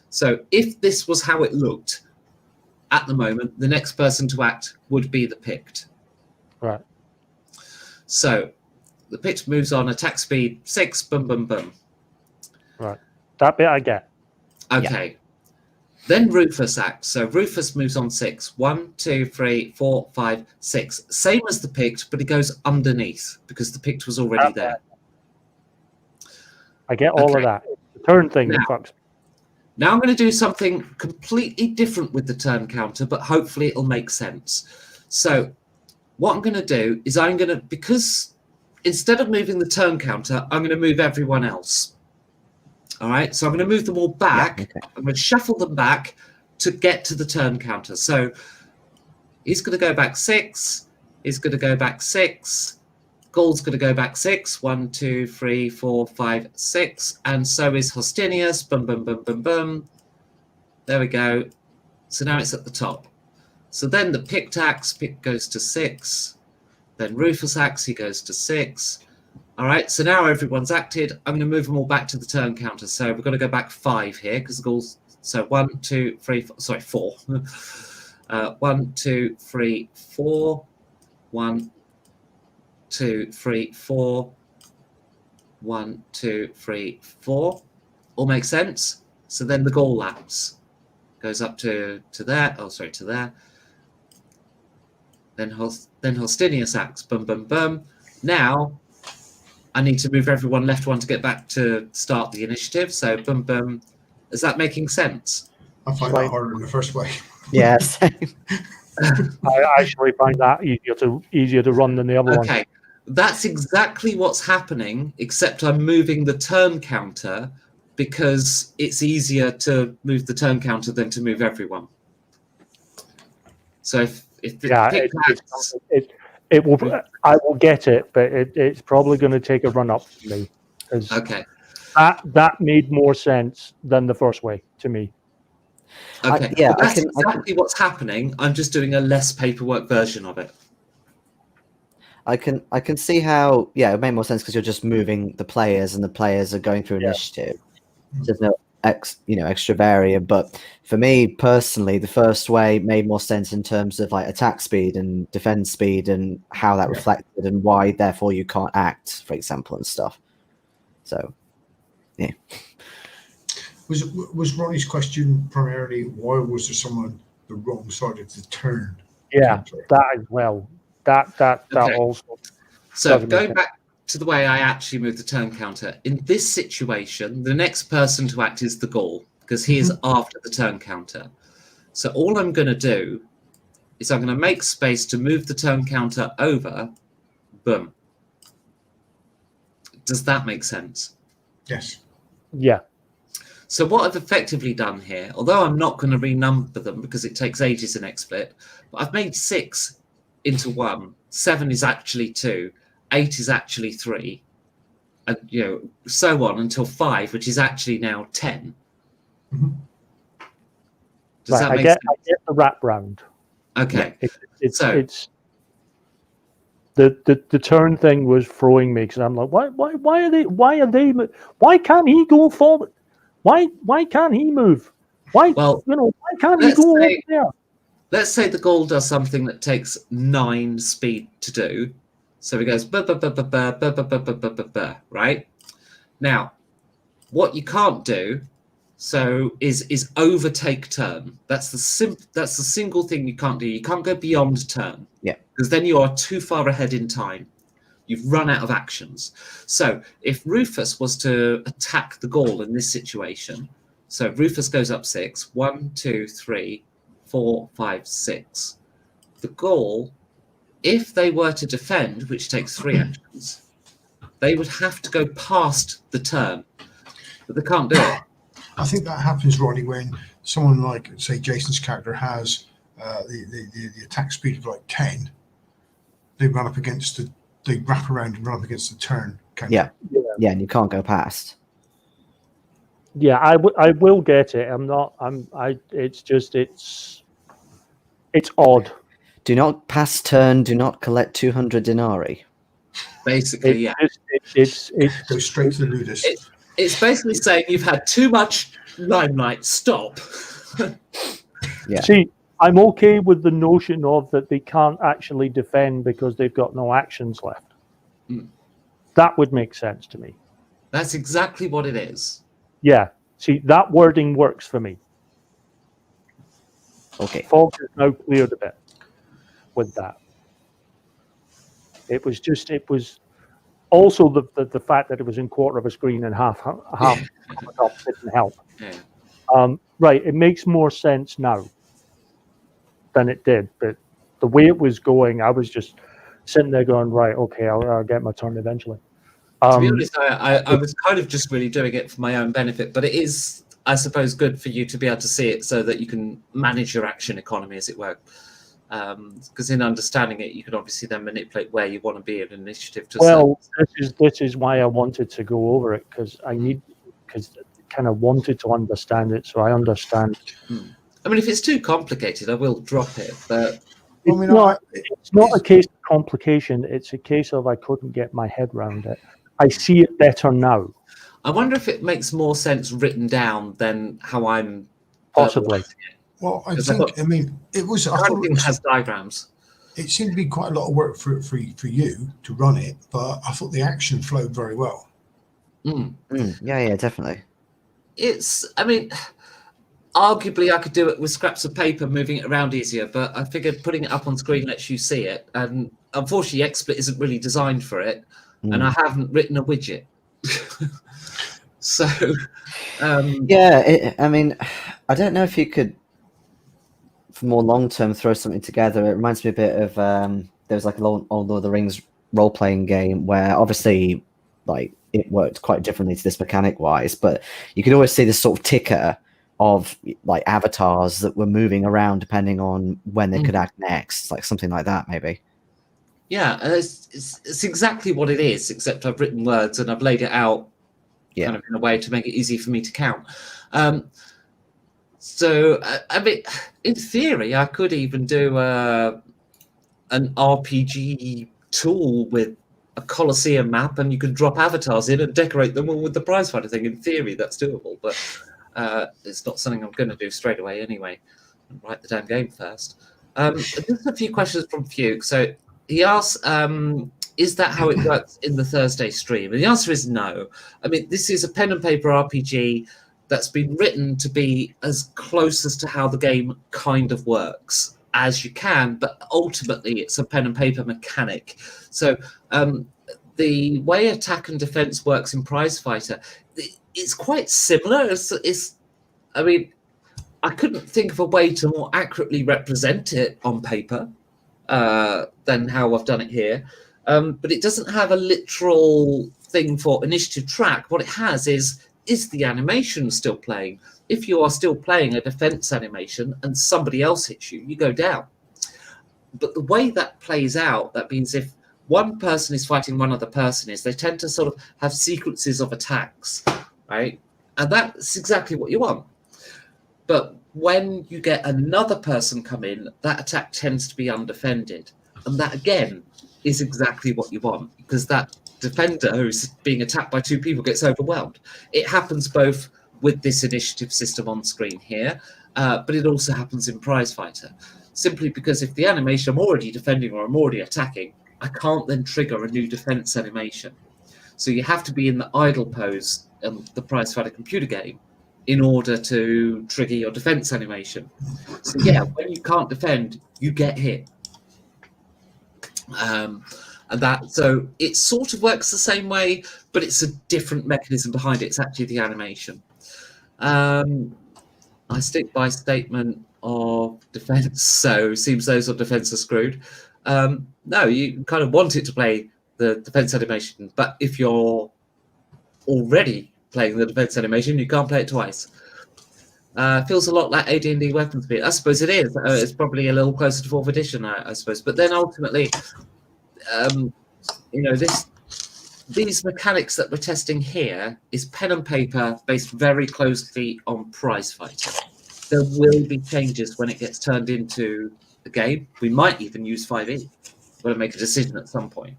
So if this was how it looked at the moment, the next person to act would be the picked. Right. So the picked moves on, attack speed 6, boom, boom, boom. Right. That bit I get. Okay. Yeah. Then Rufus acts. So Rufus moves on 6. 1, 2, 3, 4, 5, 6. Same as the picked, but it goes underneath because the picked was already there. I get all of that. The turn thing that fucks. Now I'm going to do something completely different with the turn counter, but hopefully it'll make sense. So what I'm going to do is because instead of moving the turn counter, I'm going to move everyone else. All right, so I'm going to move them all back. Yeah, okay. I'm going to shuffle them back to get to the turn counter. So he's going to go back 6. He's going to go back 6. Gaul's going to go back 6. 1, 2, 3, 4, 5, 6. And so is Hostinius. Boom, boom, boom, boom, boom. There we go. So now it's at the top. So then the picked acts, pick goes to 6. Then Rufus acts, he goes to 6. All right, so now everyone's acted. I'm going to move them all back to the turn counter. So we're going to go back 5 here because the Gauls. So 1, 2, 3, 4, sorry, 4. 1, 2, 3, 4. 1, 2, 3, 4. 1, 2, 3, 4. All makes sense. So then the Gaul laps goes up to there. Oh, sorry, to there. Then Hostinius acts. Boom, boom, boom. Now I need to move everyone left one to get back to start the initiative. So boom, boom. Is that making sense? I find that harder in the first way. Yeah. Same. I actually find that easier to run than the other one. Okay, that's exactly what's happening, except I'm moving the turn counter because it's easier to move the turn counter than to move everyone. So if the it will. I will get it, but it's probably going to take a run up for me. Okay. That made more sense than the first way to me. Okay. Yeah, that's exactly what's happening. I'm just doing a less paperwork version of it. I can see how it made more sense because you're just moving the players and the players are going through initiative. There's no extra variant, but for me personally, the first way made more sense in terms of like attack speed and defense speed and how that reflected and why therefore you can't act, for example, and stuff. So yeah. Was Ronnie's question primarily why was there someone the wrong side of the turn? Yeah, that as well. That Okay. also. So going back to the way I actually move the turn counter, in this situation, the next person to act is the Gaul because he is after the turn counter. So all I'm going to do is I'm going to make space to move the turn counter over. Boom. Does that make sense? Yes. Yeah. So what I've effectively done here, although I'm not going to renumber them because it takes ages in XSplit, but I've made 6 into 1. 7 is actually 2. 8 is actually 3, and so on until 5, which is actually now 10. Mm-hmm. Does that make sense? I get the wrap round. Okay. It's the turn thing was throwing me because I'm like, why can't he go forward? Why can't he move? Why can't he go over there? Let's say the Gaul does something that takes 9 speed to do. So he goes, right? Now, what you can't do is overtake turn. That's the single thing you can't do. You can't go beyond turn. Yeah. Because then you are too far ahead in time. You've run out of actions. So if Rufus was to attack the Gaul in this situation, so Rufus goes up 6. 1, 2, 3, 4, 5, 6. the Gaul, if they were to defend, which takes 3 actions, they would have to go past the turn, but they can't do it. I think that happens, Ronnie, when someone like, say, Jason's character has the attack speed of like 10. They run up against they wrap around and run up against the turn. Yeah, and you can't go past. Yeah, I will get it. It's odd. Do not pass turn. Do not collect 200 denarii. Basically, It's Go straight to the ludus. It's basically saying you've had too much limelight. Stop. Yeah. See, I'm okay with the notion of that they can't actually defend because they've got no actions left. Mm. That would make sense to me. That's exactly what it is. Yeah. See, that wording works for me. Okay. Fog has now cleared a bit with that. It was also the fact that it was in quarter of a screen and half didn't help. Yeah. Right, it makes more sense now than it did, but the way it was going, I was just sitting there going, right, okay, I'll get my turn eventually. To be honest, I was kind of just really doing it for my own benefit, but it is, I suppose, good for you to be able to see it so that you can manage your action economy, as it were. Because in understanding it, you can obviously then manipulate where you want to be in an initiative. This is why I wanted to go over it, because kind of wanted to understand it, so I understand. I mean, if it's too complicated, I will drop it. But it's not a case of complication. It's a case of I couldn't get my head around it. I see it better now. I wonder if it makes more sense written down than how I'm possibly. Well, I think it was. I thought it has diagrams. It seemed to be quite a lot of work for you to run it, but I thought the action flowed very well. Yeah, definitely. I mean, arguably I could do it with scraps of paper, moving it around easier, but I figured putting it up on screen lets you see it. And unfortunately, XSplit isn't really designed for it, and I haven't written a widget. So, I mean, I don't know if you could, for more long term, throw something together. It reminds me a bit of there was like an old Lord of the Rings role playing game where obviously like it worked quite differently to this mechanic wise, but you could always see this sort of ticker of like avatars that were moving around depending on when they could act next, like something like that maybe. Yeah, it's exactly what it is, except I've written words and I've laid it out kind of in a way to make it easy for me to count. So, I mean, in theory, I could even do an RPG tool with a Colosseum map, and you could drop avatars in and decorate them all with the prize fighter thing. In theory, that's doable, but it's not something I'm going to do straight away anyway. I'll write the damn game first. Just a few questions from Fugue. So he asks, is that how it works in the Thursday stream? And the answer is no. I mean, this is a pen and paper RPG that's been written to be as close as to how the game kind of works as you can, but ultimately it's a pen and paper mechanic. So the way attack and defense works in Prize Fighter, it's quite similar. I mean, I couldn't think of a way to more accurately represent it on paper than how I've done it here. But it doesn't have a literal thing for initiative track. What it has is the animation still playing? If you are still playing a defense animation and somebody else hits you, you go down. But the way that plays out, that means if one person is fighting one other person, they tend to sort of have sequences of attacks, right? And that's exactly what you want. But when you get another person come in, that attack tends to be undefended. And that, again, is exactly what you want, because that defender who's being attacked by two people gets overwhelmed. It happens both with this initiative system on screen here, but it also happens in Prize Fighter, simply because if the animation I'm already defending or I'm already attacking, I can't then trigger a new defense animation. So you have to be in the idle pose in the Prize Fighter computer game in order to trigger your defense animation. So yeah, when you can't defend, you get hit. So it sort of works the same way, but it's a different mechanism behind it. It's actually the animation. I stick by statement. of defense, so seems those on defense are screwed. No, you kind of want it to play the defense animation, but if you're already playing the defense animation, you can't play it twice. Feels a lot like AD&D weapon speed. I suppose it is. It's probably a little closer to 4th edition, I suppose. But then ultimately, these mechanics that we're testing here is pen and paper based very closely on prize fighting. There will be changes when it gets turned into a game. We might even use 5e. We'll make a decision at some point.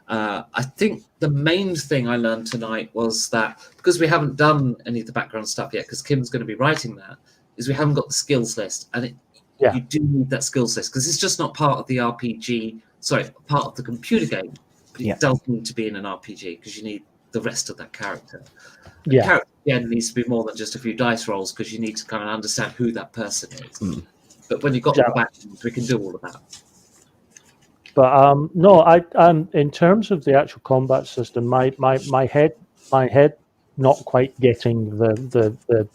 I think the main thing I learned tonight was that because we haven't done any of the background stuff yet, because Kim's going to be writing that, is we haven't got the skills list. And you do need that skills list because it's just not part of the RPG, part of the computer game. But it does need to be in an RPG because you need the rest of that character. The character again needs to be more than just a few dice rolls because you need to kind of understand who that person is. But when you've got the background, we can do all of that. But no, in terms of the actual combat system, my head not quite getting the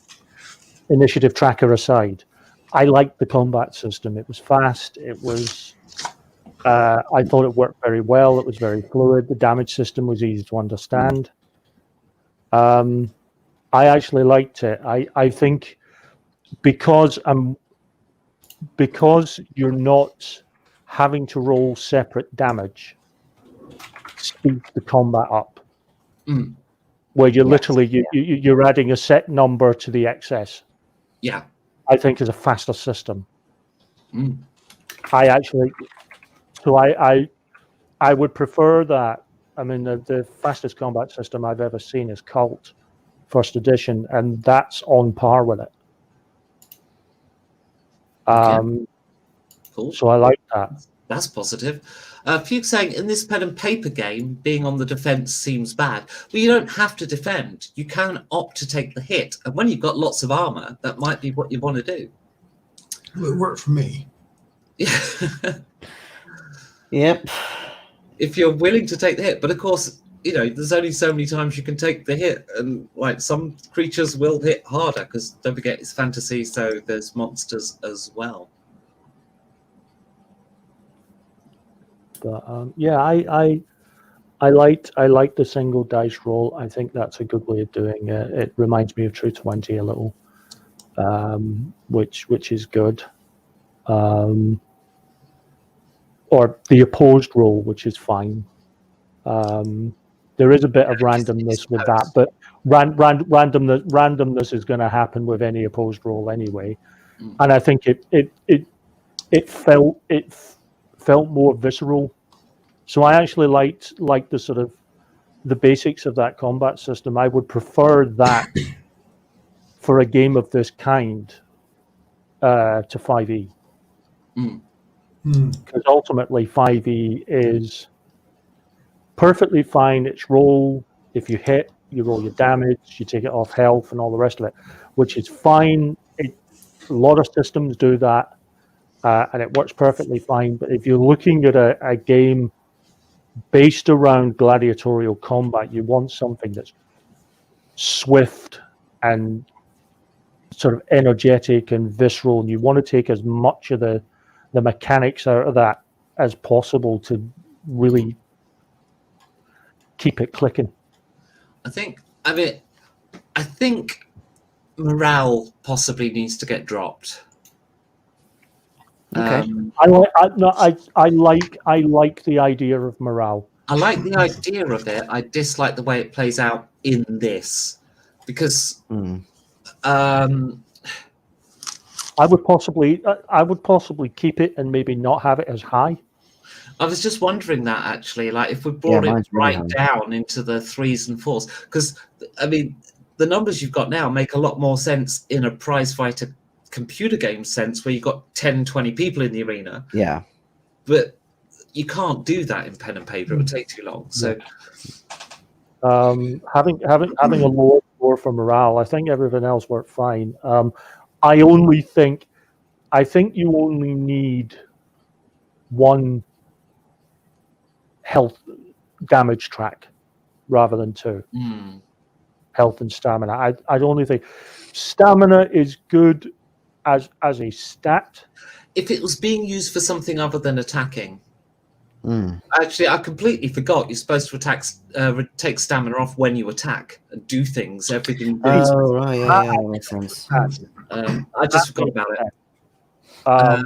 initiative tracker aside. I liked the combat system. It was fast. It was. I thought it worked very well. It was very fluid. The damage system was easy to understand. I actually liked it. I think because you're not having to roll separate damage speeds the combat up. Where you're you're adding a set number to the excess. Yeah, I think is a faster system. I would prefer that. I mean, the fastest combat system I've ever seen is Cult, 1st edition, and that's on par with it. Cool. So I like that. That's positive. Fugue saying, in this pen and paper game, being on the defense seems bad. Well, you don't have to defend. You can opt to take the hit. And when you've got lots of armor, that might be what you want to do. Well, it worked for me. Yep. If you're willing to take the hit. But of course, there's only so many times you can take the hit. And like some creatures will hit harder because don't forget it's fantasy, so there's monsters as well. But I like the single dice roll. I think that's a good way of doing it. It reminds me of True 20 a little, which is good. Or the opposed roll, which is fine. There is a bit of randomness with that, but randomness is going to happen with any opposed roll anyway. And I think it felt more visceral. So I actually liked the sort of the basics of that combat system. I would prefer that for a game of this kind to 5e. Because ultimately 5e is perfectly fine. It's roll. If you hit, you roll your damage, you take it off health and all the rest of it, which is fine. A lot of systems do that. And it works perfectly fine. But if you're looking at a game based around gladiatorial combat, you want something that's swift and sort of energetic and visceral, and you want to take as much of the mechanics out of that as possible to really keep it clicking. I think morale possibly needs to get dropped. Okay. I like the idea of morale. I like the idea of it. I dislike the way it plays out in this because I would possibly keep it and maybe not have it as high. I was just wondering that actually, like if we brought it right down into the 3s and 4s, because I mean the numbers you've got now make a lot more sense in a prize fighter computer game sense where you've got 10, 20 people in the arena. Yeah. But you can't do that in pen and paper. It would take too long. So having a lower score for morale, I think everything else worked fine. I think you only need one health damage track rather than two. Health and stamina. I'd only think stamina is good as a stat. If it was being used for something other than attacking. Mm. Actually, I completely forgot. You're supposed to take stamina off when you attack and do things. Everything. You do. Oh, right. Yeah, that makes sense. I just forgot about it.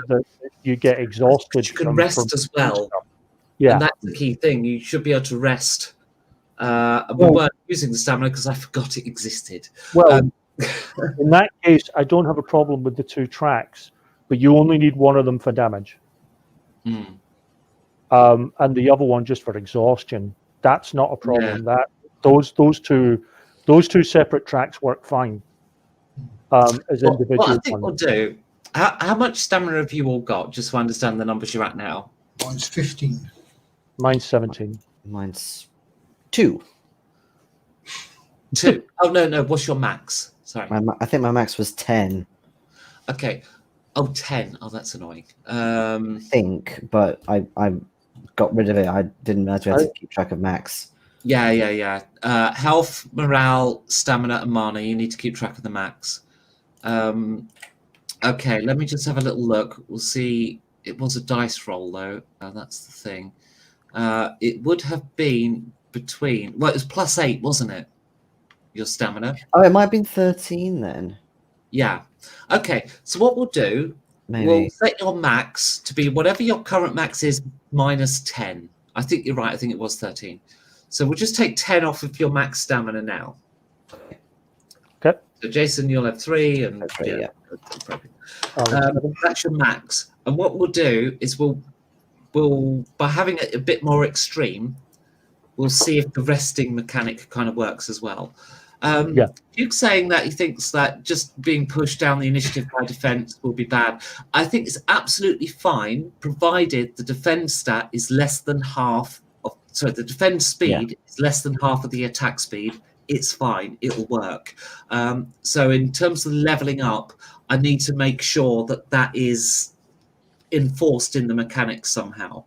That you get exhausted. You can rest as well. Yeah, and that's the key thing. You should be able to rest. We weren't using the stamina because I forgot it existed. Well, in that case, I don't have a problem with the 2 tracks, but you only need one of them for damage. Mm. And the other one just for exhaustion. That's not a problem. That those two separate tracks work fine as individual. What I think we'll do. How much stamina have you all got? Just to understand the numbers you're at now. Mine's 15. Mine's 17. Mine's 2. 2. Oh no. What's your max? Sorry. I think my max was 10. Okay. Oh, 10. Oh, that's annoying. I think, but I got rid of it. I didn't realize we had to keep track of max. Yeah. Health, morale, stamina, and mana. You need to keep track of the max. Okay, let me just have a little look. We'll see. It was a dice roll, though. That's the thing. It would have been between... Well, it was +8, wasn't it? Your stamina. Oh, it might have been 13 then. Yeah. Okay, so what we'll do... Maybe. We'll set your max to be whatever your current max is minus 10. I think you're right. I think it was 13. So we'll just take 10 off of your max stamina now. Okay. So Jason, you'll have 3, and Yeah. that's your max. And what we'll do is we'll by having it a bit more extreme, we'll see if the resting mechanic kind of works as well. Duke's saying that he thinks that just being pushed down the initiative by defense will be bad. I think it's absolutely fine, provided the defense stat is less than half of. Sorry, the defense speed is less than half of the attack speed. It's fine. It'll work. So in terms of leveling up, I need to make sure that that is enforced in the mechanics somehow.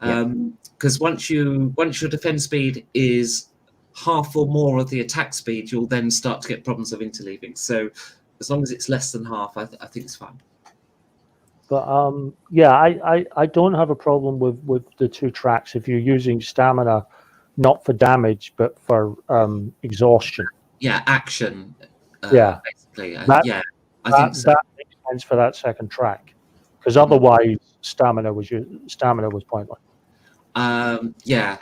Because once your defense speed is half or more of the attack speed, you'll then start to get problems of interleaving. So as long as it's less than half, I think it's fine. But I don't have a problem with the 2 tracks if you're using stamina, not for damage but for exhaustion. Yeah, action. Basically. I think so. That makes sense for that second track, because otherwise stamina was pointless. Yeah.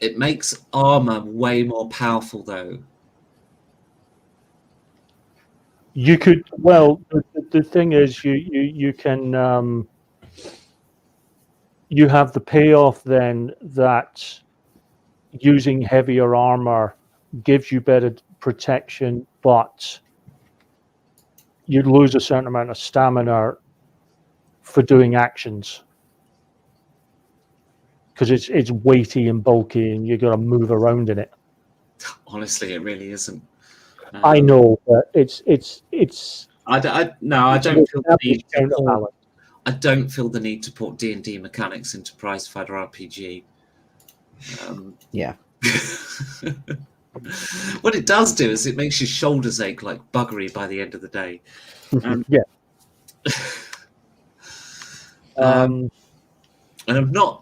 It makes armor way more powerful, though. You could, well, the thing is, you can you have the payoff then that using heavier armor gives you better protection, but you'd lose a certain amount of stamina for doing actions. Because it's weighty and bulky, and you got to move around in it. Honestly, it really isn't. I know, but it's. I don't feel the need to port, I don't feel the need to port D&D mechanics into Prize Fighter RPG. What it does do is it makes your shoulders ache like buggery by the end of the day. And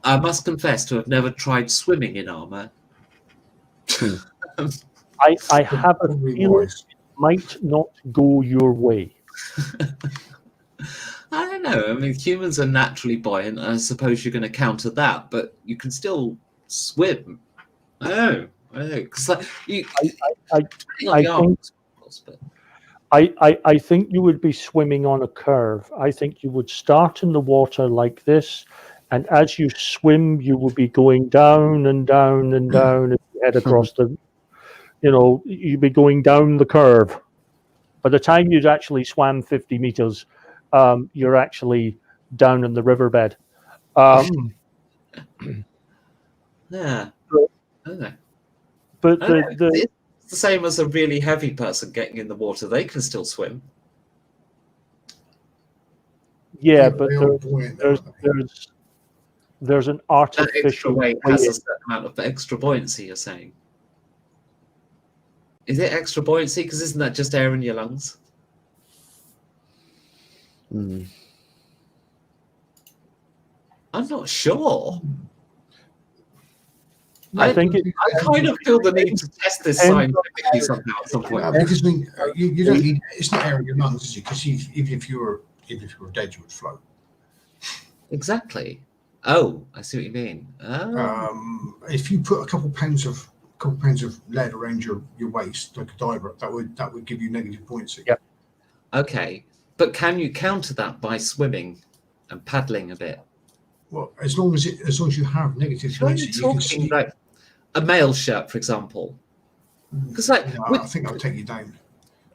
I must confess to have never tried swimming in armor. I have a feeling it might not go your way. I don't know. I mean, humans are naturally buoyant. I suppose you're going to counter that, but you can still swim. I don't know. Because I think you would be swimming on a curve. I think you would start in the water like this, and as you swim, you will be going down and down and down as you head across the, you'd be going down the curve. By the time you'd actually swam 50 meters, you're actually down in the riverbed. Yeah. Okay. But it's the same as a really heavy person getting in the water. They can still swim. Yeah, but there's an artificial weight has a certain amount of extra buoyancy, you're saying. Is it extra buoyancy? Because isn't that just air in your lungs? Hmm. I'm not sure. I think it. I kind of feel the need to test this scientifically somehow at some point. Because I mean, you don't need. It's not air in your lungs, is it? Because even if you were dead, you would float. Exactly. Oh, I see what you mean. Oh. If you put a couple pounds of lead around your waist, like a diver, that would give you negative buoyancy. Yep. Okay, but can you counter that by swimming and paddling a bit? Well, as long as you have negative Sure, buoyancy, you're you can talking see. like a mail shirt, for example. Because like, I think I'll take you down.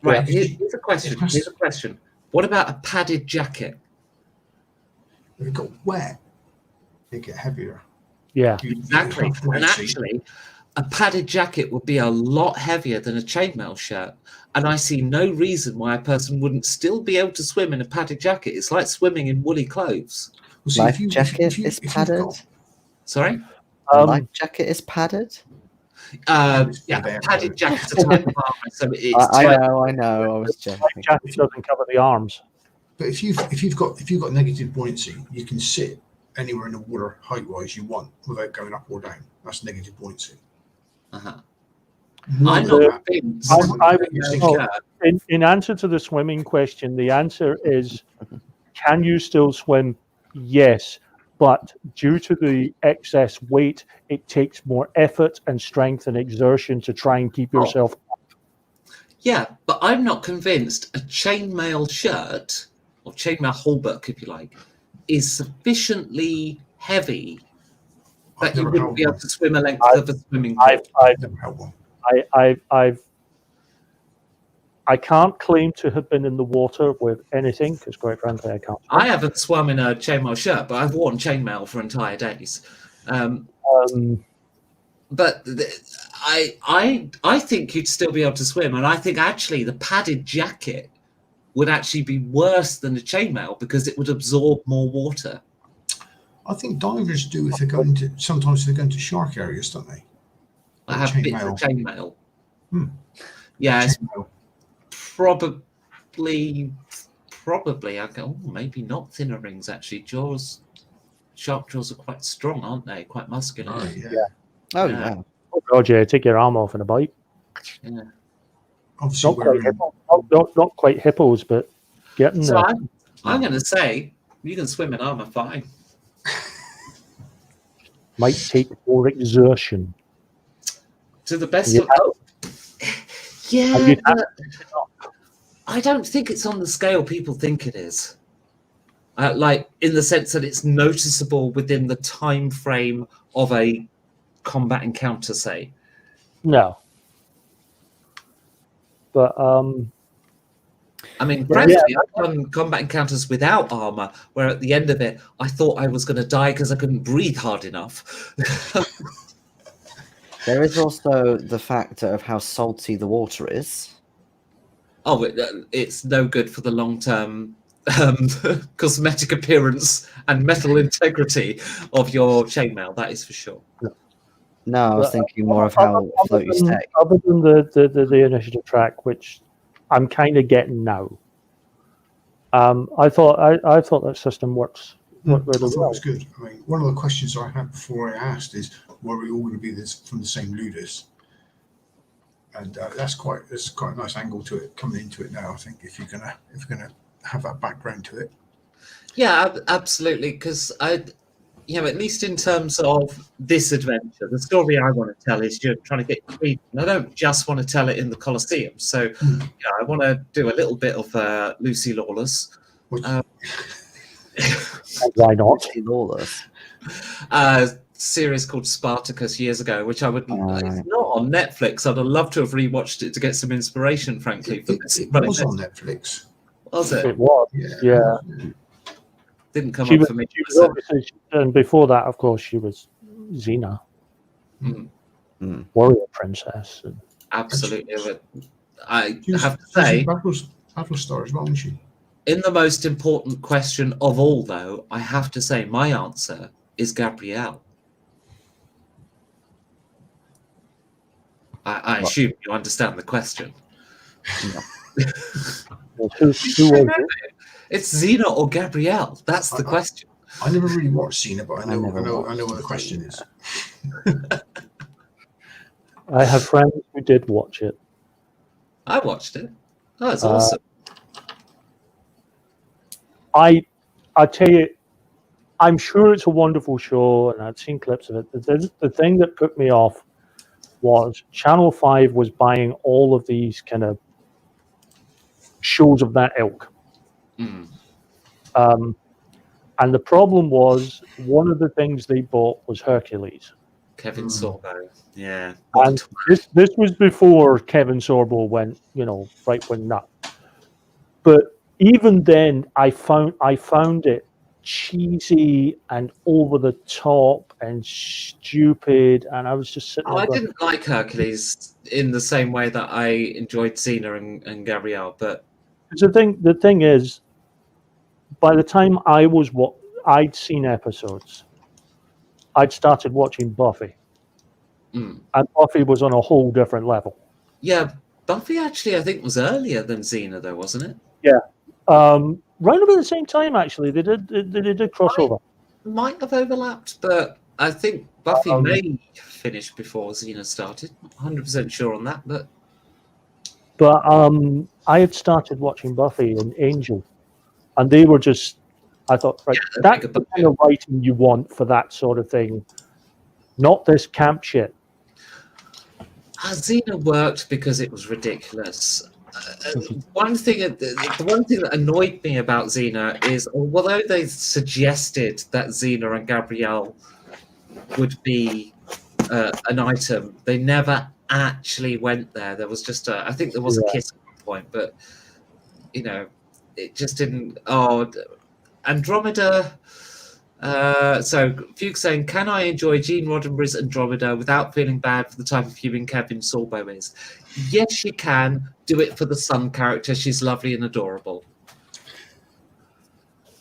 right, Yeah. here's a question. Here's a question. What about a padded jacket? If it got wet, it get heavier. Yeah. Exactly. And actually, a padded jacket would be a lot heavier than a chainmail shirt. And I see no reason why a person wouldn't still be able to swim in a padded jacket. It's like swimming in woolly clothes. Well, see, Life jacket is padded. Sorry? Life jacket is padded. Yeah, padded jacket's a type of armor. So it's I know. I was joking. Life jacket doesn't cover the arms. But if you've got negative buoyancy, you can sit anywhere in the water height-wise you want without going up or down. That's negative buoyancy. Uh-huh. I'm not in answer to the swimming question, the answer is, can you still swim? Yes, but due to the excess weight, it takes more effort and strength and exertion to try and keep yourself up. Yeah, but I'm not convinced a chainmail shirt, or chainmail halberd, if you like, is sufficiently heavy that you wouldn't be able to swim a length of a swimming pool. I can't claim to have been in the water with anything because, quite frankly, I can't. I haven't swum in a chainmail shirt, but I've worn chainmail for entire days. But I think you'd still be able to swim, and I think actually the padded jacket would actually be worse than the chainmail because it would absorb more water. I think divers do if they're going to. Sometimes they're going to shark areas, don't they? I have bits of chainmail. Yeah, chainmail. Probably. I go, maybe not thinner rings actually. Shark jaws are quite strong, aren't they? Quite muscular. Oh, yeah. Oh yeah. Oh God, yeah. Take your arm off in a bite. Yeah. Obviously, not quite hippos, but getting so there. I'm going to say you can swim in armor fine. Might take more exertion. To the best of yeah, but I don't think it's on the scale people think it is. Like in the sense that it's noticeable within the time frame of a combat encounter, say. No. But I mean, frankly, I've done combat encounters without armor, where at the end of it, I thought I was going to die because I couldn't breathe hard enough. There is also the factor of how salty the water is. Oh, it's no good for the long-term cosmetic appearance and metal integrity of your chainmail. That is for sure. No, I was thinking more of how float you stay. Other than the initiative track, which I'm kind of getting now. I thought that system works really well. It was good. I mean, one of the questions I had before I asked is, were we all going to be from the same ludus? And that's quite a nice angle to it coming into it now. I think if you're gonna have that background to it. Yeah, absolutely. Because at least in terms of this adventure, the story I want to tell is you're trying to get freedom. And I don't just want to tell it in the Colosseum. So I want to do a little bit of Lucy Lawless. Why not? Lucy Lawless. Series called Spartacus years ago, which I would. It's not on Netflix. I'd have loved to have rewatched it to get some inspiration. Frankly, it was on Netflix. Was it? It was. Yeah. Didn't come up for me. And before that, of course, she was Xena, warrior princess. Absolutely, but I She have to say, Battlestar as well, wasn't she? in the most important question of all, though, I have to say my answer is Gabrielle. I assume you understand the question. Who was it? It's Xena or Gabrielle. That's the question. I never really watched Xena, but I know never what the question is. I have friends who did watch it. I watched it. Oh, it's awesome. I tell you, I'm sure it's a wonderful show, and I've seen clips of it. The thing that put me off was Channel 5 was buying all of these kind of shows of that ilk. Mm. And the problem was, one of the things they bought was Hercules. Kevin Sorbo. Yeah. And this was before Kevin Sorbo went, right wing nut. But even then, I found it cheesy and over the top and stupid, and I was just sitting there I going, didn't like Hercules in the same way that I enjoyed Xena and Gabrielle, but the thing is, by the time I'd seen episodes, I'd started watching Buffy, and Buffy was on a whole different level. yeah, Buffy actually I think was earlier than Xena though, wasn't it? Yeah, right about the same time actually. They did crossover. Might have overlapped, but I think Buffy may finish before Xena started. 100% sure on that, but I had started watching Buffy and Angel, and they were just. I thought, right, that's the kind of writing you want for that sort of thing, not this camp shit. Xena worked because it was ridiculous. The one thing that annoyed me about Xena is, although they suggested that Xena and Gabrielle would be an item, they never actually went there. There was just I think there was a kiss at one point, but it just didn't. Oh, Andromeda. So Fuke saying, can I enjoy Gene Roddenberry's Andromeda without feeling bad for the type of human Kevin Sorbo is? Yes, you can. Do it for the Sun character. She's lovely and adorable.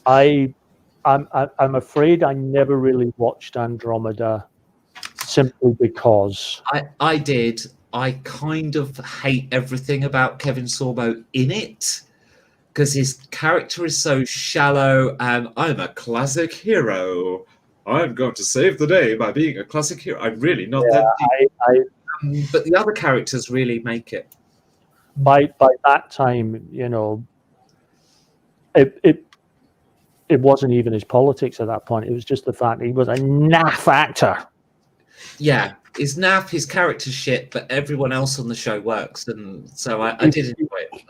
I'm afraid I never really watched Andromeda simply because I did. I kind of hate everything about Kevin Sorbo in it because his character is so shallow, and I'm a classic hero. I'm going to save the day by being a classic hero. I'm really not that deep. But the other characters really make it. By that time, it wasn't even his politics at that point. It was just the fact he was a naff actor. Yeah, he's naff, his character's shit, but everyone else on the show works, and so I did enjoy it.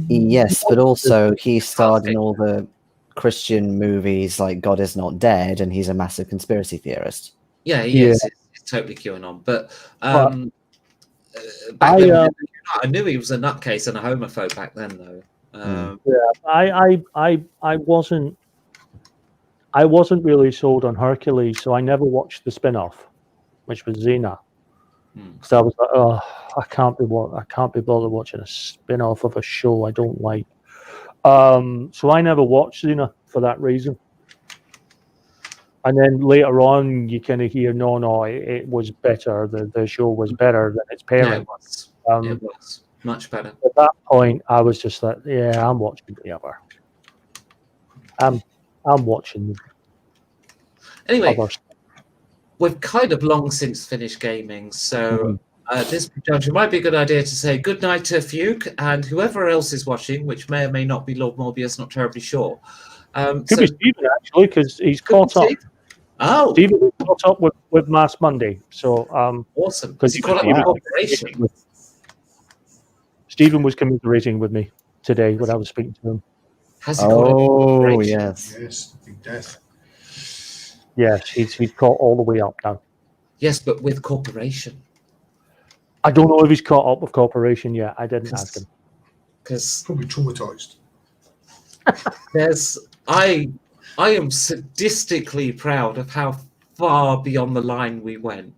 Yes, but also he starred in all the Christian movies like God Is Not Dead, and he's a massive conspiracy theorist. Yeah, he is. He's totally QAnon. But back then, I knew he was a nutcase and a homophobe back then, though. I wasn't really sold on Hercules, so I never watched the spin-off, which was Xena. Because I was like, oh, I can't be bothered watching a spin-off of a show I don't like. So I never watched Xena for that reason. And then later on, you kind of hear, no, it was better. The show was better than its parent. Yeah, it was much better. At that point, I was just like, yeah, I'm watching the other. I'm watching. Anyway, others. We've kind of long since finished gaming, so this conjunction might be a good idea to say good night to Fuke and whoever else is watching, which may or may not be Lord Morbius, not terribly sure. Could be Stephen, actually, because he's caught up. Oh, Stephen is caught up with Mass Monday. So awesome. Because he caught up with Corporation. Stephen was commiserating with me today when I was speaking to him. Has he caught up with Corporation? Yes, big death. Yes, he's caught all the way up now. Yes, but with Corporation. I don't know if he's caught up with Corporation yet. I didn't ask him. Because probably traumatized. I am sadistically proud of how far beyond the line we went.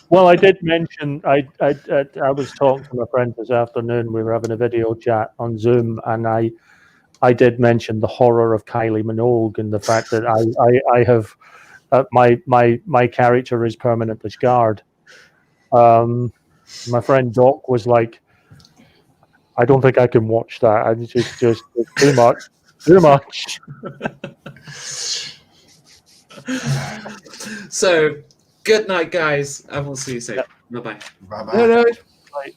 Well, I did mention I was talking to my friend this afternoon. We were having a video chat on Zoom, and I did mention the horror of Kylie Minogue and the fact that I have my character is permanently scarred. My friend Doc was like, I don't think I can watch that. And it's just it's too much. Too much. So, good night, guys, and we'll see you soon. Bye bye. Bye bye. No, no. Right.